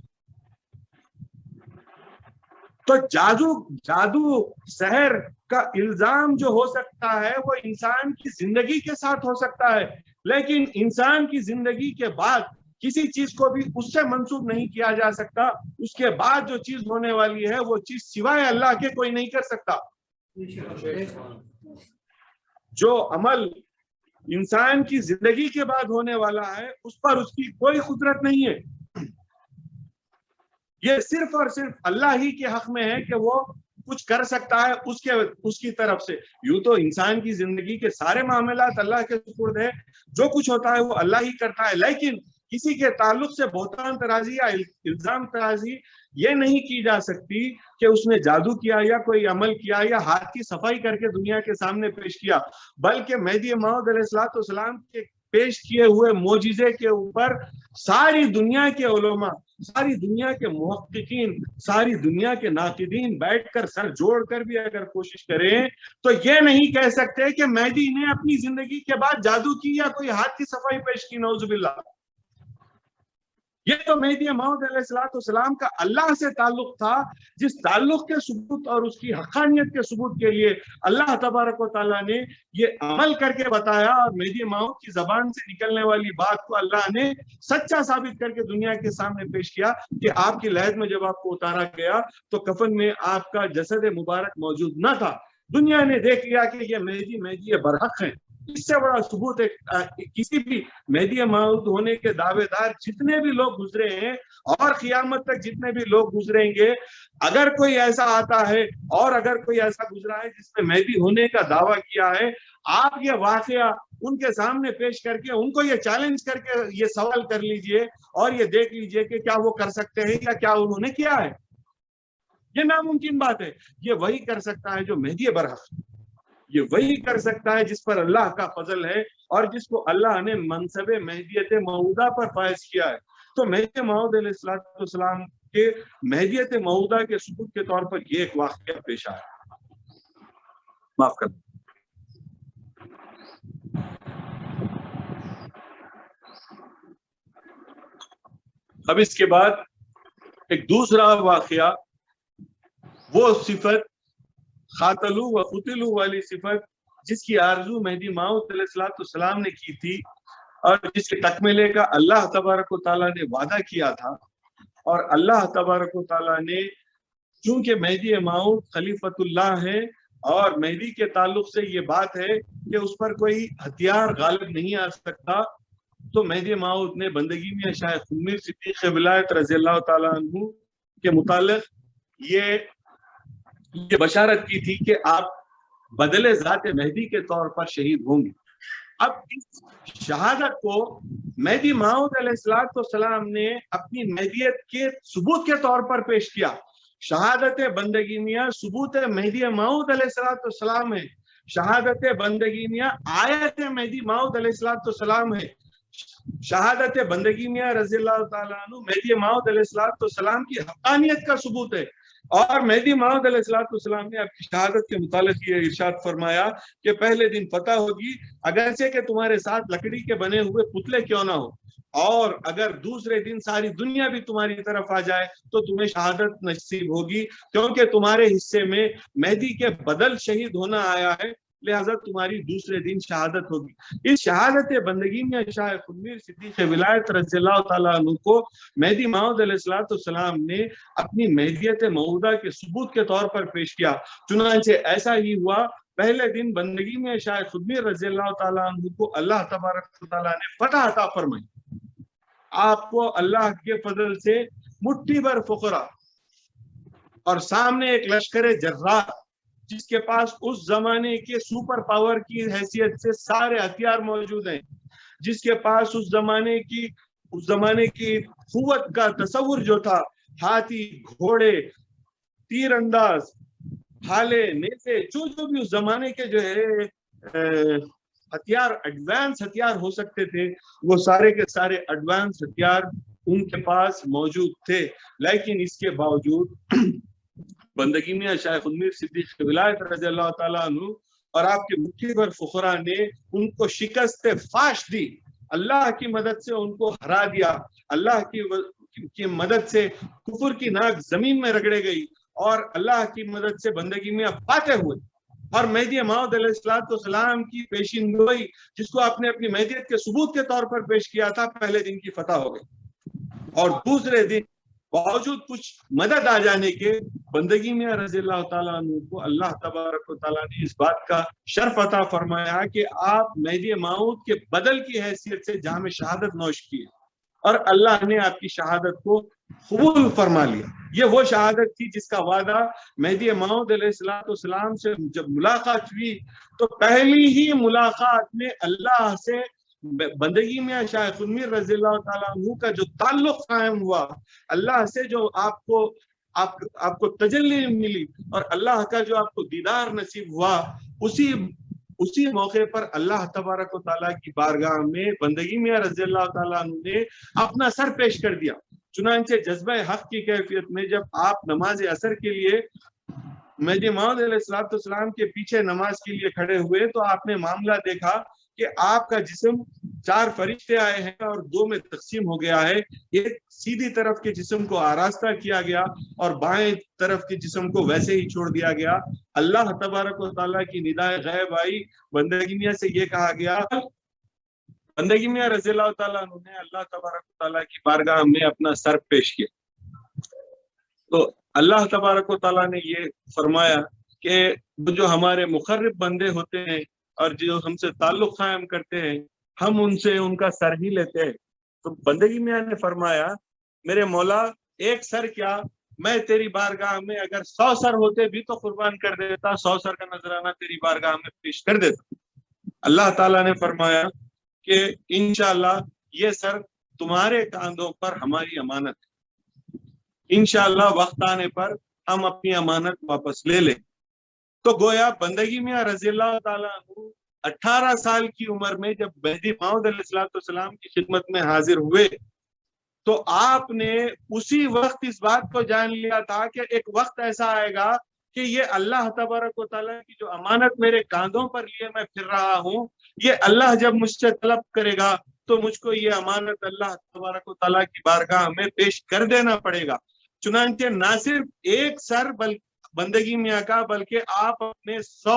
تو جادو سحر کا الزام جو ہو سکتا ہے وہ انسان کی زندگی کے ساتھ ہو سکتا ہے، لیکن انسان کی زندگی کے بعد کسی چیز کو بھی اس سے منسوب نہیں کیا جا سکتا۔ اس کے بعد جو چیز ہونے والی ہے وہ چیز سوائے اللہ کے کوئی نہیں کر سکتا۔ جو عمل انسان کی زندگی کے بعد ہونے والا ہے اس پر اس کی کوئی قدرت نہیں ہے، یہ صرف اور صرف اللہ ہی کے حق میں ہے کہ وہ کچھ کر سکتا ہے اس کی طرف سے۔ یوں تو انسان کی زندگی کے سارے معاملات اللہ کے سپرد ہے، جو کچھ ہوتا ہے وہ اللہ ہی کرتا ہے، لیکن کسی کے تعلق سے بہتان ترازی یا الزام ترازی یہ نہیں کی جا سکتی کہ اس نے جادو کیا یا کوئی عمل کیا یا ہاتھ کی صفائی کر کے دنیا کے سامنے پیش کیا، بلکہ مہدی موعود علیہ السلام کے پیش کیے ہوئے معجزے کے اوپر ساری دنیا کے علماء، ساری دنیا کے محققین، ساری دنیا کے ناقدین بیٹھ کر سر جوڑ کر بھی اگر کوشش کریں تو یہ نہیں کہہ سکتے کہ مہدی نے اپنی زندگی کے بعد جادو کی یا کوئی ہاتھ کی صفائی پیش کی، نعوذ باللہ۔ یہ تو مہدی موعود علیہ السلام کا اللہ سے تعلق تھا، جس تعلق کے ثبوت اور اس کی حقانیت کے ثبوت کے لیے اللہ تبارک و تعالیٰ نے یہ عمل کر کے بتایا، اور مہدی موعود کی زبان سے نکلنے والی بات کو اللہ نے سچا ثابت کر کے دنیا کے سامنے پیش کیا کہ آپ کی لحد میں جب آپ کو اتارا گیا تو کفن میں آپ کا جسد مبارک موجود نہ تھا۔ دنیا نے دیکھ لیا کہ یہ مہدی برحق ہیں۔ اس سے بڑا ثبوت کسی بھی مہدی موعود ہونے کے دعوے دار جتنے بھی لوگ گزرے ہیں اور قیامت تک جتنے بھی لوگ گزریں گے، اگر کوئی ایسا آتا ہے اور اگر کوئی ایسا گزرا ہے جس نے مہدی ہونے کا دعویٰ کیا ہے، آپ یہ واقعہ ان کے سامنے پیش کر کے ان کو یہ چیلنج کر کے یہ سوال کر لیجئے اور یہ دیکھ لیجئے کہ کیا وہ کر سکتے ہیں یا کیا انہوں نے کیا ہے۔ یہ ناممکن بات ہے۔ یہ وہی کر سکتا ہے جو مہدی برحق، یہ وہی کر سکتا ہے جس پر اللہ کا فضل ہے اور جس کو اللہ نے منصب مہدیت موعودہ پر فائز کیا ہے۔ تو مہدی موعود علیہ السلام کے مہدیت موعودہ کے ثبوت کے طور پر یہ ایک واقعہ پیش آیا۔ معاف کر اب اس کے بعد ایک دوسرا واقعہ، وہ صفت قاتلو و قتلو والی صفت جس کی آرزو مہدی موعود علیہ السلام نے کی تھی اور جس کے تکملے کا اللہ تبارک و تعالیٰ نے وعدہ کیا تھا، اور اللہ تبارک و تعالیٰ نے چونکہ مہدی موعود خلیفت اللہ ہے اور مہدی کے تعلق سے یہ بات ہے کہ اس پر کوئی ہتھیار غالب نہیں آ سکتا. تو مہدی موعود نے بندگی میں شاہ خدمیر صدیق ولایت رضی اللہ تعالیٰ عنہ کے متعلق یہ بشارت کی تھی کہ آپ بدلے ذات مہدی کے طور پر شہید ہوں گے. اب اس شہادت کو مہدی موعود علیہ السلام نے اپنی مہدیت کے ثبوت کے طور پر پیش کیا. شہادت بندگی میاں ثبوت مہدی موعود علیہ السلام ہے. شہادت بندگی میاں آیت مہدی موعود علیہ السلام ہے. شہادت بندگی میاں رضی اللہ تعالیٰ عنہ مہدی موعود علیہ السلام کی حقانیت کا ثبوت ہے. اور مہدی موعود علیہ السلام نے آپ کی شہادت کے متعلق یہ ارشاد فرمایا کہ پہلے دن فتح ہوگی اگرچہ کہ تمہارے ساتھ لکڑی کے بنے ہوئے پتلے کیوں نہ ہو, اور اگر دوسرے دن ساری دنیا بھی تمہاری طرف آ جائے تو تمہیں شہادت نصیب ہوگی, کیونکہ تمہارے حصے میں مہدی کے بدل شہید ہونا آیا ہے, لہذا تمہاری دوسرے دن شہادت ہوگی. اس شہادت بندگی میں شاہ خدمیر صدیق ولایت رضی اللہ تعالیٰ عنہ کو مہدی موعود علیہ السلام نے اپنی مہدیت موعودہ کے ثبوت کے طور پر پیش کیا. چنانچہ ایسا ہی ہوا. پہلے دن بندگی میں شاہ خدمیر رضی اللہ تعالیٰ عنہ کو اللہ تبارک و تعالیٰ نے فتح عطا فرمائی. آپ کو اللہ کے فضل سے مٹھی بھر فقراء اور سامنے ایک لشکر جرار جس کے پاس اس زمانے کے سپر پاور کی حیثیت سے سارے ہتھیار موجود ہیں, جس کے پاس اس زمانے کی قوت کا تصور جو تھا, ہاتھی, گھوڑے, تیر انداز, بھالے, نیزے, جو بھی اس زمانے کے جو ہے ہتھیار, ایڈوانس ہتھیار ہو سکتے تھے, وہ سارے کے سارے ایڈوانس ہتھیار ان کے پاس موجود تھے. لیکن اس کے باوجود بندگی میں شاہ خدمیر صدیق ولایت رضی اللہ تعالیٰ عنہ اور آپ کے مٹھی بھر فقراء نے ان کو شکست فاش دی. اللہ کی مدد سے ان کو ہرا دیا. اللہ کی مدد سے کفر کی ناک زمین میں رگڑے گئی اور اللہ کی مدد سے بندگی میں فاتح ہوئے. اور مہدی موعود علیہ السلام کی پیشین گوئی جس کو آپ نے اپنی مہدیت کے ثبوت کے طور پر پیش کیا تھا, پہلے دن کی فتح ہو گئی. اور دوسرے دن باوجود کچھ مدد آ جانے کے بندگی میں رضی اللہ تعالیٰ عنہ کو اللہ تبارک و تعالیٰ نے اس بات کا شرف عطا فرمایا کہ آپ مہدی موعود کے بدل کی حیثیت سے جام شہادت نوش کیے, اور اللہ نے آپ کی شہادت کو قبول فرما لیا. یہ وہ شہادت تھی جس کا وعدہ مہدی موعود علیہ السلام سے جب ملاقات ہوئی تو پہلی ہی ملاقات میں اللہ سے بندگی میں شاہ خدمیر رضی اللہ تعالیٰ عنہ کا جو تعلق قائم ہوا, اللہ سے جو آپ کو تجلی ملی اور اللہ کا جو آپ کو دیدار نصیب ہوا, اسی موقع پر اللہ تبارک و تعالیٰ کی بارگاہ میں بندگی میں رضی اللہ تعالیٰ عنہ نے اپنا سر پیش کر دیا. چنانچہ جذبہ حق کی کیفیت میں جب آپ نماز عصر کے لیے مہدی موعود علیہ السلام کے پیچھے نماز کے لیے کھڑے ہوئے تو آپ نے معاملہ دیکھا کہ آپ کا جسم 4 فرشتے آئے ہیں اور 2 میں تقسیم ہو گیا ہے. ایک سیدھی طرف کے جسم کو آراستہ کیا گیا اور بائیں طرف کے جسم کو ویسے ہی چھوڑ دیا گیا. اللہ تبارک و تعالیٰ کی ندائے غیب آئی, بندگی میاں سے یہ کہا گیا, بندگی میاں رضی اللہ تعالیٰ عنہ نے اللہ تبارک و تعالیٰ کی بارگاہ میں اپنا سر پیش کیا. تو اللہ تبارک و تعالیٰ نے یہ فرمایا کہ جو ہمارے مقرب بندے ہوتے ہیں اور جو ہم سے تعلق قائم کرتے ہیں, ہم ان سے ان کا سر ہی لیتے ہیں. تو بندگی میاں نے فرمایا, میرے مولا ایک سر کیا, میں تیری بارگاہ میں اگر 100 سر ہوتے بھی تو قربان کر دیتا, 100 سر کا نذرانہ تیری بارگاہ میں پیش کر دیتا. اللہ تعالیٰ نے فرمایا کہ انشاءاللہ یہ سر تمہارے کاندھوں پر ہماری امانت ہے, انشاءاللہ وقت آنے پر ہم اپنی امانت واپس لے لیں. تو گویا بندگی میاں رضی اللہ تعالیٰ عنہ 18 سال کی عمر میں جب مہدی موعود علیہ السلام کی خدمت میں حاضر ہوئے تو آپ نے اسی وقت اس بات کو جان لیا تھا کہ ایک وقت ایسا آئے گا کہ یہ اللہ تبارک و تعالیٰ کی جو امانت میرے کاندھوں پر لیے میں پھر رہا ہوں, یہ اللہ جب مجھ سے طلب کرے گا تو مجھ کو یہ امانت اللہ تبارک و تعالیٰ کی بارگاہ میں پیش کر دینا پڑے گا. چنانچہ نہ صرف ایک سر بندگی میاں کا بلکہ آپ اپنے 100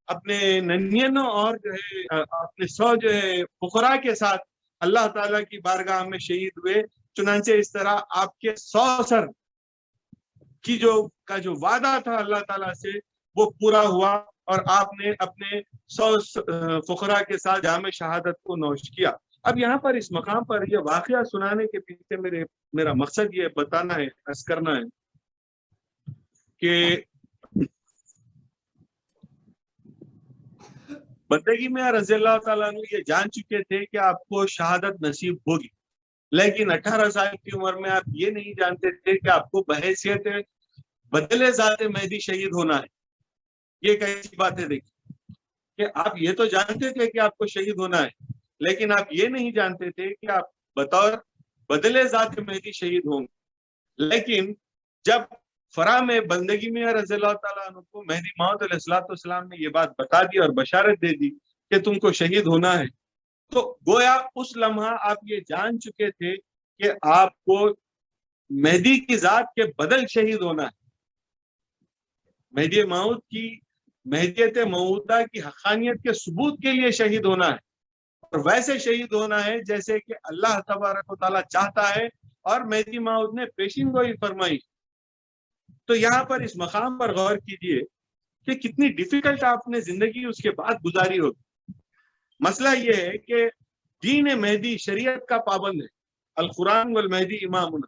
اپنے ننینوں اور جو ہے اپنے 100 جو ہے فقراء کے ساتھ اللہ تعالیٰ کی بارگاہ میں شہید ہوئے. چنانچہ اس طرح آپ کے 100 سر کی جو وعدہ تھا اللہ تعالیٰ سے وہ پورا ہوا اور آپ نے اپنے 100 فقراء کے ساتھ جام شہادت کو نوش کیا. اب یہاں پر اس مقام پر یہ واقعہ سنانے کے پیچھے میرا مقصد یہ بتانا ہے، عرض کرنا ہے کہ بندگی میں رضی اللہ تعالیٰ عنہ یہ جان چکے تھے کہ آپ کو شہادت نصیب ہوگی، لیکن 18 سال کی عمر میں آپ یہ نہیں جانتے تھے کہ آپ کو بحیثیت بدلے ذات مہدی شہید ہونا ہے. یہ کیسی باتیں دیکھیں کہ آپ یہ تو جانتے تھے کہ آپ کو شہید ہونا ہے، لیکن آپ یہ نہیں جانتے تھے کہ آپ بطور بدلے ذات مہدی شہید ہوں گے. لیکن جب فرا میں بندگی میں رضی اللہ تعالیٰ عنہ کو مہدی موعود علیہ السلام نے یہ بات بتا دی اور بشارت دے دی کہ تم کو شہید ہونا ہے، تو گویا اس لمحہ آپ یہ جان چکے تھے کہ آپ کو مہدی کی ذات کے بدل شہید ہونا ہے. مہدی موعود کی مہدیت موعودہ کی حقانیت کے ثبوت کے لیے شہید ہونا ہے، اور ویسے شہید ہونا ہے جیسے کہ اللہ تبارک و تعالیٰ چاہتا ہے اور مہدی موعود نے پیشین گوئی فرمائی. تو یہاں پر اس مقام پر غور کیجئے کہ کتنی ڈیفیکلٹ آپ نے زندگی اس کے بعد گزاری ہوگی. مسئلہ یہ ہے کہ دین مہدی شریعت کا پابند ہے. القرآن والمہدی امامنا،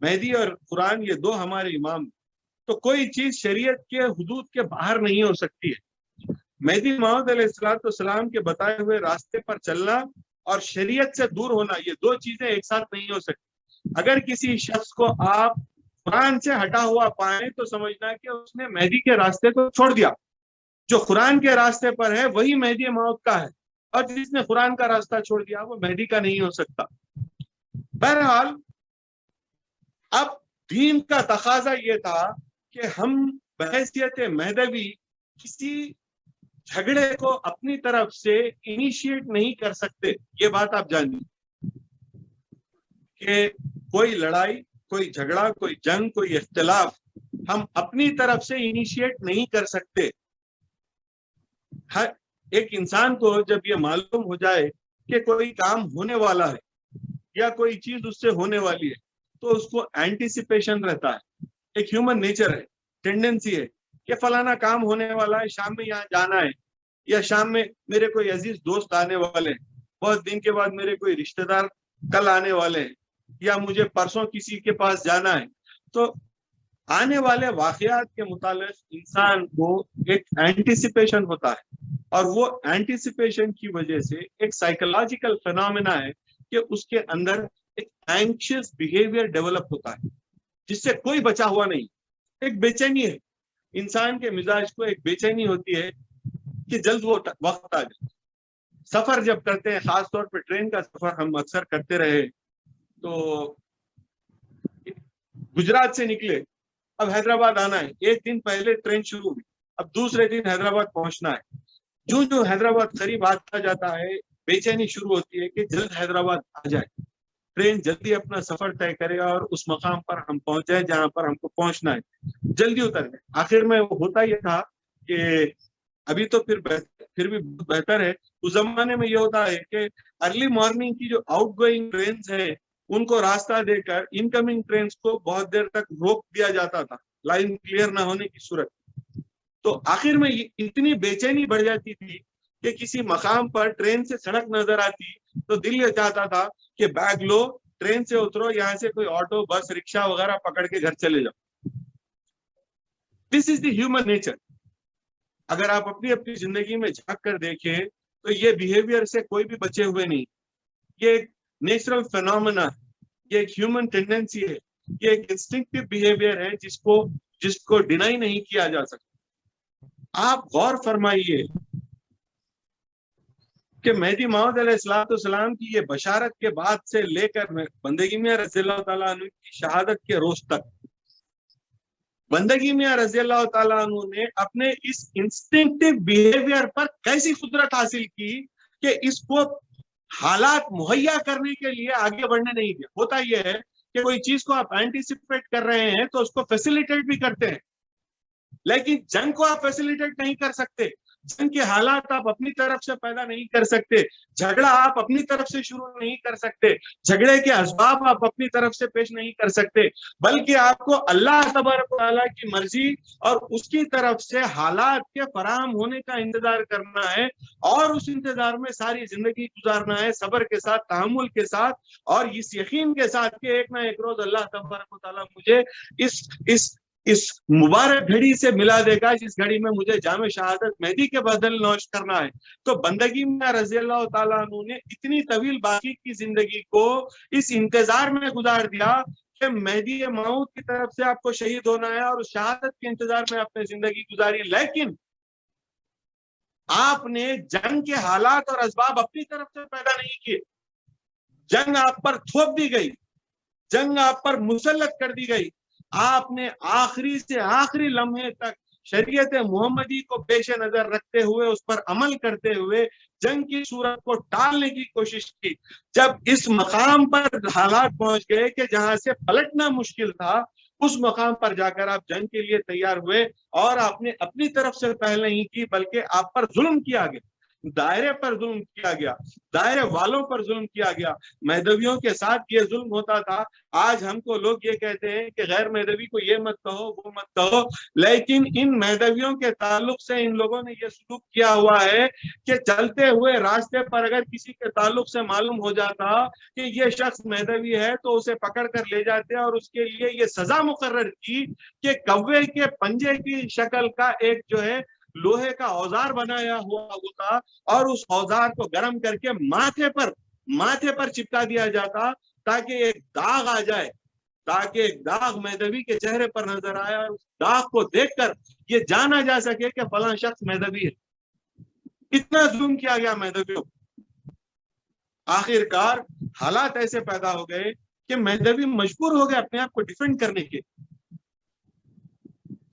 مہدی اور قرآن یہ دو ہمارے امام ہیں، تو کوئی چیز شریعت کے حدود کے باہر نہیں ہو سکتی ہے. مہدی موعود علیہ السلام کے بتائے ہوئے راستے پر چلنا اور شریعت سے دور ہونا، یہ دو چیزیں ایک ساتھ نہیں ہو سکتی. اگر کسی شخص کو آپ قرآن سے ہٹا ہوا پائیں تو سمجھنا کہ اس نے مہدی کے راستے کو چھوڑ دیا. جو قرآن کے راستے پر ہے وہی مہدی موعود کا ہے، اور جس نے قرآن کا راستہ چھوڑ دیا وہ مہدی کا نہیں ہو سکتا. بہرحال اب دین کا تقاضا یہ تھا کہ ہم بحیثیت مہدوی کسی جھگڑے کو اپنی طرف سے انیشیٹ نہیں کر سکتے. یہ بات آپ جانیے کہ کوئی لڑائی، کوئی جھگڑا، کوئی جنگ، کوئی اختلاف ہم اپنی طرف سے انیشیٹ نہیں کر سکتے. ہر ایک انسان کو جب یہ معلوم ہو جائے کہ کوئی کام ہونے والا ہے یا کوئی چیز اس سے ہونے والی ہے تو اس کو اینٹیسپیشن رہتا ہے. ایک ہیومن نیچر ہے، ٹینڈنسی ہے کہ فلانا کام ہونے والا ہے، شام میں یہاں جانا ہے، یا شام میں میرے کوئی عزیز دوست آنے والے ہیں، بہت دن کے بعد میرے کوئی رشتہ دار کل آنے والے ہیں، یا مجھے پرسوں کسی کے پاس جانا ہے. تو آنے والے واقعات کے متعلق انسان کو ایک اینٹیسپیشن ہوتا ہے، اور وہ اینٹیسپیشن کی وجہ سے ایک سائیکولوجیکل فینومینا ہے کہ اس کے اندر ایک اینکشیس بیہیویئر ڈیولپ ہوتا ہے جس سے کوئی بچا ہوا نہیں. ایک بے چینی ہے انسان کے مزاج کو، ایک بے چینی ہوتی ہے کہ جلد وہ وقت آ جائے. سفر جب کرتے ہیں، خاص طور پہ ٹرین کا سفر ہم اکثر کرتے رہے، تو گجرات سے نکلے، اب حیدرآباد آنا ہے، ایک دن پہلے ٹرین شروع ہوئی، اب دوسرے دن حیدرآباد پہنچنا ہے. جو حیدرآباد قریب آتا جاتا ہے بے چینی شروع ہوتی ہے کہ جلد حیدرآباد آ جائے، ٹرین جلدی اپنا سفر طے کرے اور اس مقام پر ہم پہنچے جہاں پر ہم کو پہنچنا ہے، جلدی اتر گئے. آخر میں ہوتا یہ تھا کہ ابھی تو پھر بھی بہتر ہے، اس زمانے میں یہ ہوتا ہے کہ ارلی مارننگ کی جو آؤٹ گوئنگ ٹرینز ہیں ان کو راستہ دے کر انکمنگ ٹرینز کو بہت دیر تک روک دیا جاتا تھا لائن کلیئر نہ ہونے کی صورت. تو آخر میں اتنی بے چینی بڑھ جاتی تھی کہ کسی مقام پر ٹرین سے سڑک نظر آتی تو دل یہ چاہتا تھا کہ بیگ لو، ٹرین سے اترو، یہاں سے کوئی آٹو، بس، رکشا وغیرہ پکڑ کے گھر چلے جاؤ. دس از دی ہیومن نیچر. اگر آپ اپنی زندگی میں جھانک کر دیکھیں تو یہ بیہیویئر سے کوئی بھی بچے ہوئے نہیں. یہ ایک نیچرل فینومینا ہے، یہ ایک ہیومن ٹینڈنسی ہے، یہ ایک انسٹنکٹیو بیہیویئر ہے جس کو ڈینائی نہیں کیا جا سکتا. آپ غور فرمائیے کہ مہدی موعود علیہ السلام کی یہ بشارت کے بعد سے لے کر بندگی میاں رضی اللہ تعالیٰ عنہ کی شہادت کے روز تک بندگی میاں رضی اللہ تعالیٰ عنہ نے اپنے اس انسٹنکٹیو بیہیویئر پر کیسی قدرت حاصل کی کہ اس کو حالات مہیا کرنے کے لیے آگے بڑھنے نہیں دیا. ہوتا یہ ہے کہ کوئی چیز کو آپ اینٹیسپیٹ کر رہے ہیں تو اس کو فیسیلیٹیٹ بھی کرتے ہیں، لیکن جنگ کو آپ فیسیلیٹیٹ نہیں کر سکتے. جنگ کے حالات آپ اپنی طرف سے پیدا نہیں کر سکتے, جھگڑا آپ اپنی طرف سے شروع نہیں کر سکتے, جھگڑے کے اسباب آپ اپنی طرف سے پیش نہیں کر سکتے, بلکہ آپ کو اللہ تبارک و تعالیٰ کی مرضی اور اس کی طرف سے حالات کے فراہم ہونے کا انتظار کرنا ہے, اور اس انتظار میں ساری زندگی گزارنا ہے صبر کے ساتھ, تحمل کے ساتھ, اور اس یقین کے ساتھ کہ ایک نہ ایک روز اللہ تبارک و تعالیٰ مجھے اس مبارک گھڑی سے ملا دے گا جس گھڑی میں مجھے جام شہادت مہدی کے بدل نوش کرنا ہے. تو بندگی میں رضی اللہ تعالیٰ عنہ نے اتنی طویل باقی کی زندگی کو اس انتظار میں گزار دیا کہ مہدی موعود کی طرف سے آپ کو شہید ہونا ہے, اور اس شہادت کے انتظار میں آپ نے زندگی گزاری. لیکن آپ نے جنگ کے حالات اور اسباب اپنی طرف سے پیدا نہیں کیے, جنگ آپ پر تھوپ دی گئی, جنگ آپ پر مسلط کر دی گئی. آپ نے آخری سے آخری لمحے تک شریعت محمدی کو پیش نظر رکھتے ہوئے, اس پر عمل کرتے ہوئے جنگ کی صورت کو ٹالنے کی کوشش کی. جب اس مقام پر حالات پہنچ گئے کہ جہاں سے پلٹنا مشکل تھا, اس مقام پر جا کر آپ جنگ کے لیے تیار ہوئے, اور آپ نے اپنی طرف سے پہل نہیں کی بلکہ آپ پر ظلم کیا گیا, دائرے پر ظلم کیا گیا, دائرے والوں پر ظلم کیا گیا. مہدویوں کے ساتھ یہ ظلم ہوتا تھا. آج ہم کو لوگ یہ کہتے ہیں کہ غیر مہدوی کو یہ مت کہو وہ مت کہو, لیکن ان مہدویوں کے تعلق سے ان لوگوں نے یہ سلوک کیا ہوا ہے کہ چلتے ہوئے راستے پر اگر کسی کے تعلق سے معلوم ہو جاتا کہ یہ شخص مہدوی ہے تو اسے پکڑ کر لے جاتے, اور اس کے لیے یہ سزا مقرر کی کہ کوے کے پنجے کی شکل کا ایک جو ہے لوہے کا اوزار بنایا ہوا ہوتا, اور اس اوزار کو گرم کر کے ماتھے پر چپکا دیا جاتا تاکہ ایک داغ آ جائے, تاکہ ایک داغ مہدوی کے چہرے پر نظر آیا, اور اس داغ کو دیکھ کر یہ جانا جا سکے کہ فلاں شخص مہدوی ہے. اتنا ظلم کیا گیا مہدویوں. آخر کار حالات ایسے پیدا ہو گئے کہ مہدوی مجبور ہو گئے اپنے آپ کو ڈیفینڈ کرنے کے.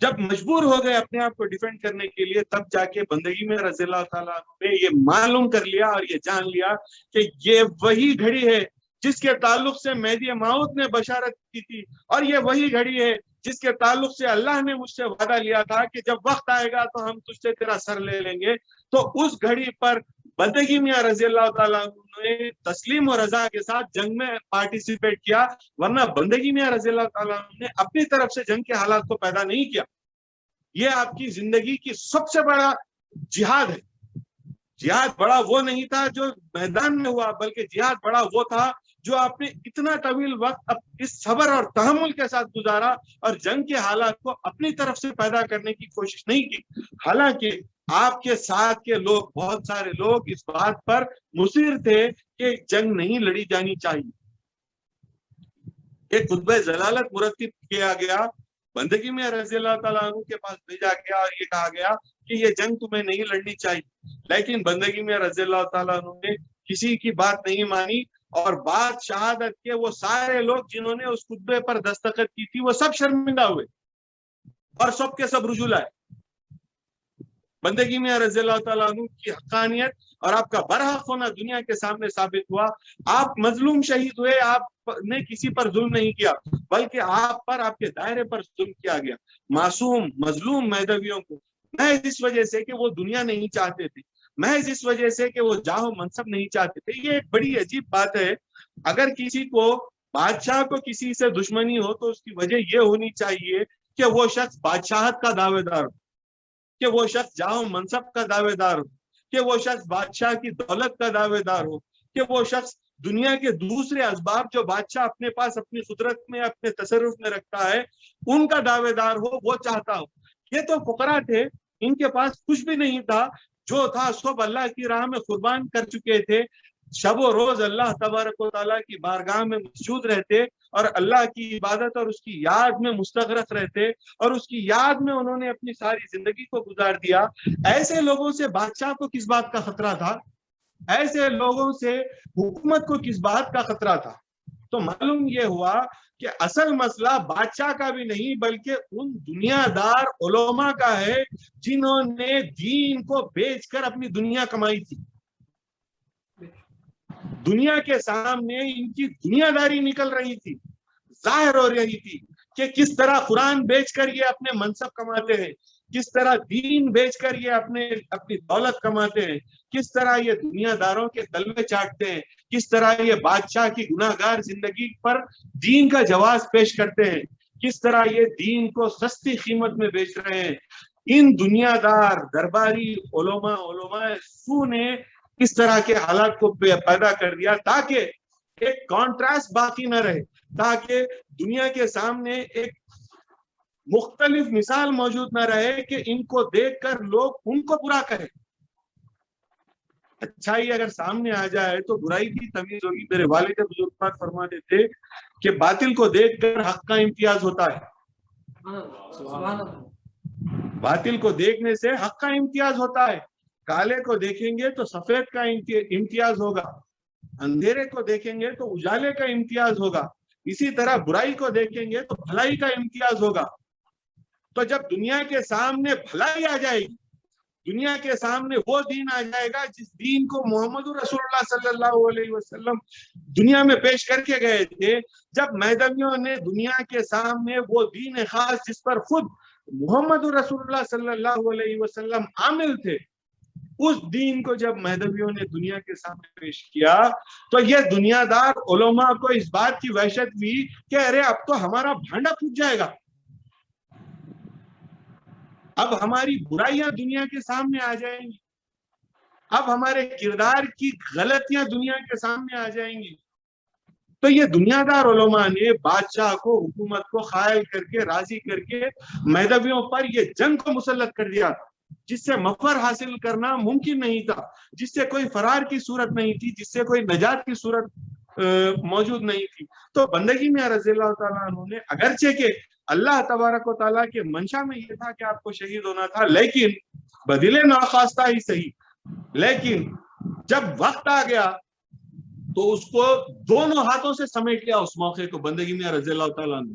جب مجبور ہو گئے اپنے آپ کو ڈیفینڈ کرنے کے لیے, تب جا کے بندگی میں رضی اللہ تعالیٰ نے یہ معلوم کر لیا اور یہ جان لیا کہ یہ وہی گھڑی ہے جس کے تعلق سے مہدی موعود نے بشارت کی تھی, اور یہ وہی گھڑی ہے جس کے تعلق سے اللہ نے مجھ سے وعدہ لیا تھا کہ جب وقت آئے گا تو ہم تجھ سے تیرا سر لے لیں گے. تو اس گھڑی پر بندگی میاں رضی اللہ تعالیٰ نے تسلیم و رضا کے ساتھ جنگ میں پارٹیسپیٹ کیا, ورنہ بندگی میاں رضی اللہ تعالیٰ نے اپنی طرف سے جنگ کے حالات کو پیدا نہیں کیا. یہ آپ کی زندگی کی سب سے بڑا جہاد ہے. جہاد بڑا وہ نہیں تھا جو میدان میں ہوا, بلکہ جہاد بڑا وہ تھا جو آپ نے اتنا طویل وقت اس صبر اور تحمل کے ساتھ گزارا, اور جنگ کے حالات کو اپنی طرف سے پیدا کرنے کی کوشش نہیں کی. حالانکہ آپ کے ساتھ کے لوگ, بہت سارے لوگ اس بات پر مصر تھے کہ جنگ نہیں لڑی جانی چاہیے. ایک خطبہ ضلالت مرتب کیا گیا, بندگی میں رضی اللہ تعالیٰ عنہ کے پاس بھیجا گیا, اور یہ کہا گیا کہ یہ جنگ تمہیں نہیں لڑنی چاہیے. لیکن بندگی میں رضی اللہ تعالیٰ عنہ نے کسی کی بات نہیں مانی, اور بات شہادت کے وہ سارے لوگ جنہوں نے اس خطبے پر دستخط کی تھی وہ سب شرمندہ ہوئے, اور سب کے سب رجوع لائے. بندگی میں رضی اللہ تعالیٰ عنہ کی حقانیت اور آپ کا برحق ہونا دنیا کے سامنے ثابت ہوا. آپ مظلوم شہید ہوئے, آپ نے کسی پر ظلم نہیں کیا, بلکہ آپ پر, آپ کے دائرے پر ظلم کیا گیا. معصوم مظلوم مہدویوں کو محض اس وجہ سے کہ وہ دنیا نہیں چاہتے تھے, محض اس وجہ سے کہ وہ جاہ و منصب نہیں چاہتے تھے. یہ ایک بڑی عجیب بات ہے. اگر کسی کو, بادشاہ کو کسی سے دشمنی ہو تو اس کی وجہ یہ ہونی چاہیے کہ وہ شخص بادشاہت کا دعوے دار ہو, کہ وہ شخص جاہ و منصب کا دعوے دار ہو, کہ وہ شخص بادشاہ کی دولت کا دعوے دار ہو, کہ وہ شخص دنیا کے دوسرے اسباب جو بادشاہ اپنے پاس اپنی قدرت میں, اپنے تصرف میں رکھتا ہے, ان کا دعوے دار ہو, وہ چاہتا ہو. یہ تو فقراء تھے, ان کے پاس کچھ بھی نہیں تھا, جو تھا سب اللہ کی راہ میں قربان کر چکے تھے. شب و روز اللہ تبارک و تعالیٰ کی بارگاہ میں موجود رہتے, اور اللہ کی عبادت اور اس کی یاد میں مستغرق رہتے, اور اس کی یاد میں انہوں نے اپنی ساری زندگی کو گزار دیا. ایسے لوگوں سے بادشاہ کو کس بات کا خطرہ تھا؟ ایسے لوگوں سے حکومت کو کس بات کا خطرہ تھا؟ تو معلوم یہ ہوا کہ اصل مسئلہ بادشاہ کا بھی نہیں, بلکہ ان دنیا دار علماء کا ہے جنہوں نے دین کو بیچ کر اپنی دنیا کمائی تھی. دنیا کے سامنے ان کی دنیا داری نکل رہی تھی, ظاہر ہو رہی تھی کہ کس طرح قرآن بیچ کر یہ اپنے منصب کماتے ہیں, کس طرح دین بیچ کر یہ اپنی دولت کماتے ہیں، کس طرح یہ دنیا داروں کے تلوے چاٹتے ہیں، کس طرح یہ بادشاہ کی گناہ گار زندگی پر دین کا جواز پیش کرتے ہیں، کس طرح یہ دین کو سستی قیمت میں بیچ رہے ہیں. ان دنیا دار درباری علماء سو نے اس طرح کے حالات کو پیدا کر دیا تاکہ ایک کانٹراسٹ باقی نہ رہے، تاکہ دنیا کے سامنے ایک مختلف مثال موجود نہ رہے کہ ان کو دیکھ کر لوگ ان کو برا کہیں. اچھائی اگر سامنے آ جائے تو برائی کی تمیز ہوگی. میرے والد بزرگ فرماتے تھے کہ باطل کو دیکھ کر حق کا امتیاز ہوتا ہے، باطل کو دیکھنے سے حق کا امتیاز ہوتا ہے. کالے کو دیکھیں گے تو سفید کا امتیاز ہوگا، اندھیرے کو دیکھیں گے تو اجالے کا امتیاز ہوگا، اسی طرح برائی کو دیکھیں گے تو بھلائی کا امتیاز ہوگا. تو جب دنیا کے سامنے بھلائی آ جائے گی، دنیا کے سامنے وہ دین آ جائے گا جس دین کو محمد رسول اللہ صلی اللہ علیہ وسلم دنیا میں پیش کر کے گئے تھے. جب مہدویوں نے دنیا کے سامنے وہ دین خاص جس پر خود محمد رسول اللہ صلی اللہ علیہ وسلم عامل تھے، اس دین کو جب مہدویوں نے دنیا کے سامنے پیش کیا تو یہ دنیا دار علماء کو اس بات کی وحشت ہوئی کہ ارے اب تو ہمارا بھانڈا پھوٹ جائے گا، اب ہماری برائیاں دنیا کے سامنے آ جائیں گی، اب ہمارے کردار کی غلطیاں دنیا کے سامنے آ جائیں گی. تو یہ دنیا دار علماء نے بادشاہ کو، حکومت کو قائل کر کے، راضی کر کے مہدویوں پر یہ جنگ کو مسلط کر دیا جس سے مفر حاصل کرنا ممکن نہیں تھا، جس سے کوئی فرار کی صورت نہیں تھی، جس سے کوئی نجات کی صورت موجود نہیں تھی. تو بندگی میں رضی اللہ تعالیٰ عنہ نے اگرچہ کہ اللہ تبارک و تعالیٰ کے منشا میں یہ تھا کہ آپ کو شہید ہونا تھا، لیکن بدلے ناخواستہ ہی صحیح، لیکن جب وقت آ گیا تو اس کو دونوں ہاتھوں سے سمیٹ لیا اس موقع کو بندگی میں رضی اللہ تعالیٰ عنہ.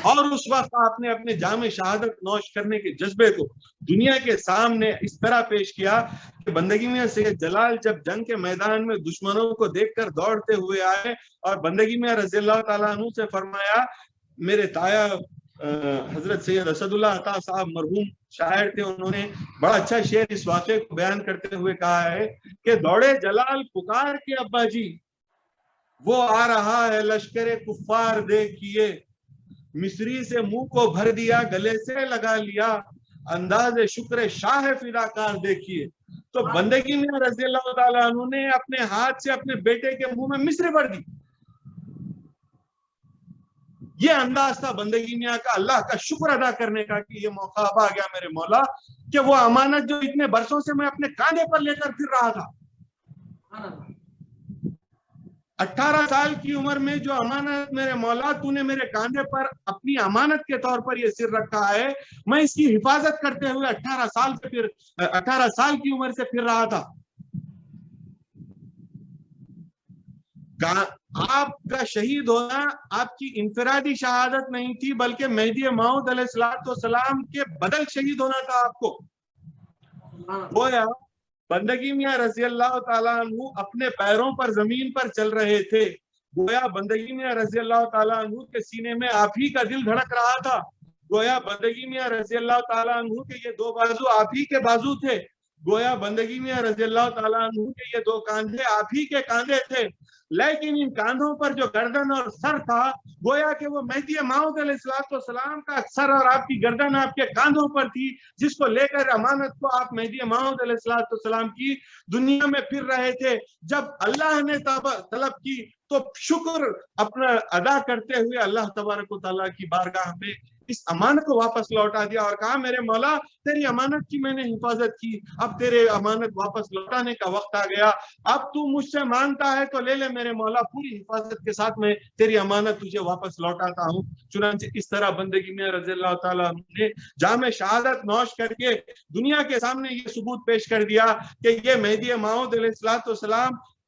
اور اس وقت آپ نے اپنے جام شہادت نوش کرنے کے جذبے کو دنیا کے سامنے اس طرح پیش کیا کہ بندگی میں سید جلال جب جنگ کے میدان میں دشمنوں کو دیکھ کر دوڑتے ہوئے آئے اور بندگی میں رضی اللہ تعالیٰ عنہ سے فرمایا، میرے تایا حضرت سید اسد اللہ عطا صاحب مرحوم شاعر تھے، انہوں نے بڑا اچھا شعر اس واقعے کو بیان کرتے ہوئے کہا ہے کہ دوڑے جلال پکار کے ابا جی، وہ آ رہا ہے لشکر کفار دیکھیے، مصری سے منہ کو بھر دیا گلے سے لگا لیا، انداز شکر شاہ فداکار دیکھیے. تو بندگی میں رضی اللہ تعالیٰ عنہ نے اپنے ہاتھ سے اپنے بیٹے کے منہ میں مصری بھر دی. یہ انداز تھا بندگی میاں کا، اللہ کا شکر ادا کرنے کا کہ یہ موقع اب آ گیا میرے مولا کہ وہ امانت جو اتنے برسوں سے میں اپنے کاندھے پر لے کر پھر رہا تھا، 18 سال کی عمر میں جو امانت میرے مولا تو نے میرے کاندھے پر اپنی امانت کے طور پر یہ سر رکھا ہے، میں اس کی حفاظت کرتے ہوئے 18 سال کی عمر سے پھر رہا تھا. آپ کا شہید ہونا آپ کی انفرادی شہادت نہیں تھی، بلکہ مہدی موعود علیہ السلام کے بدل شہید ہونا تھا آپ کو. گویا بندگی میاں رضی اللہ تعالیٰ عنہ اپنے پیروں پر زمین پر چل رہے تھے، گویا بندگی میاں رضی اللہ تعالیٰ عنہ کے سینے میں آپ ہی کا دل دھڑک رہا تھا، گویا بندگی میاں رضی اللہ تعالیٰ عنہ کے یہ دو بازو آپ ہی کے بازو تھے، گویا بندگی میاں رضی اللہ تعالیٰ عنہ کے یہ دو کاندھے آپ ہی کے کاندھے تھے. لیکن ان کاندھوں پر جو گردن اور سر تھا، گویا کہ وہ مہدی موعود علیہ السلام کا سر اور آپ کی گردن آپ کے کاندھوں پر تھی، جس کو لے کر امانت کو آپ مہدی موعود علیہ السلام کی دنیا میں پھر رہے تھے. جب اللہ نے طلب کی تو شکر اپنا ادا کرتے ہوئے اللہ تبارک و تعالیٰ کی بارگاہ میں اس امانت کو واپس لوٹا دیا اور کہا، میرے مولا تیری امانت کی میں نے حفاظت کی، اب تیرے امانت واپس لوٹانے کا وقت آ گیا، اب تو مجھ سے مانگتا ہے تو لے لے میرے مولا، پوری حفاظت کے ساتھ میں تیری امانت تجھے واپس لوٹاتا ہوں. چنانچہ اس طرح بندگی میں رضی اللہ تعالیٰ نے جام شہادت نوش کر کے دنیا کے سامنے یہ ثبوت پیش کر دیا کہ یہ مہدی موعود علیہ السلام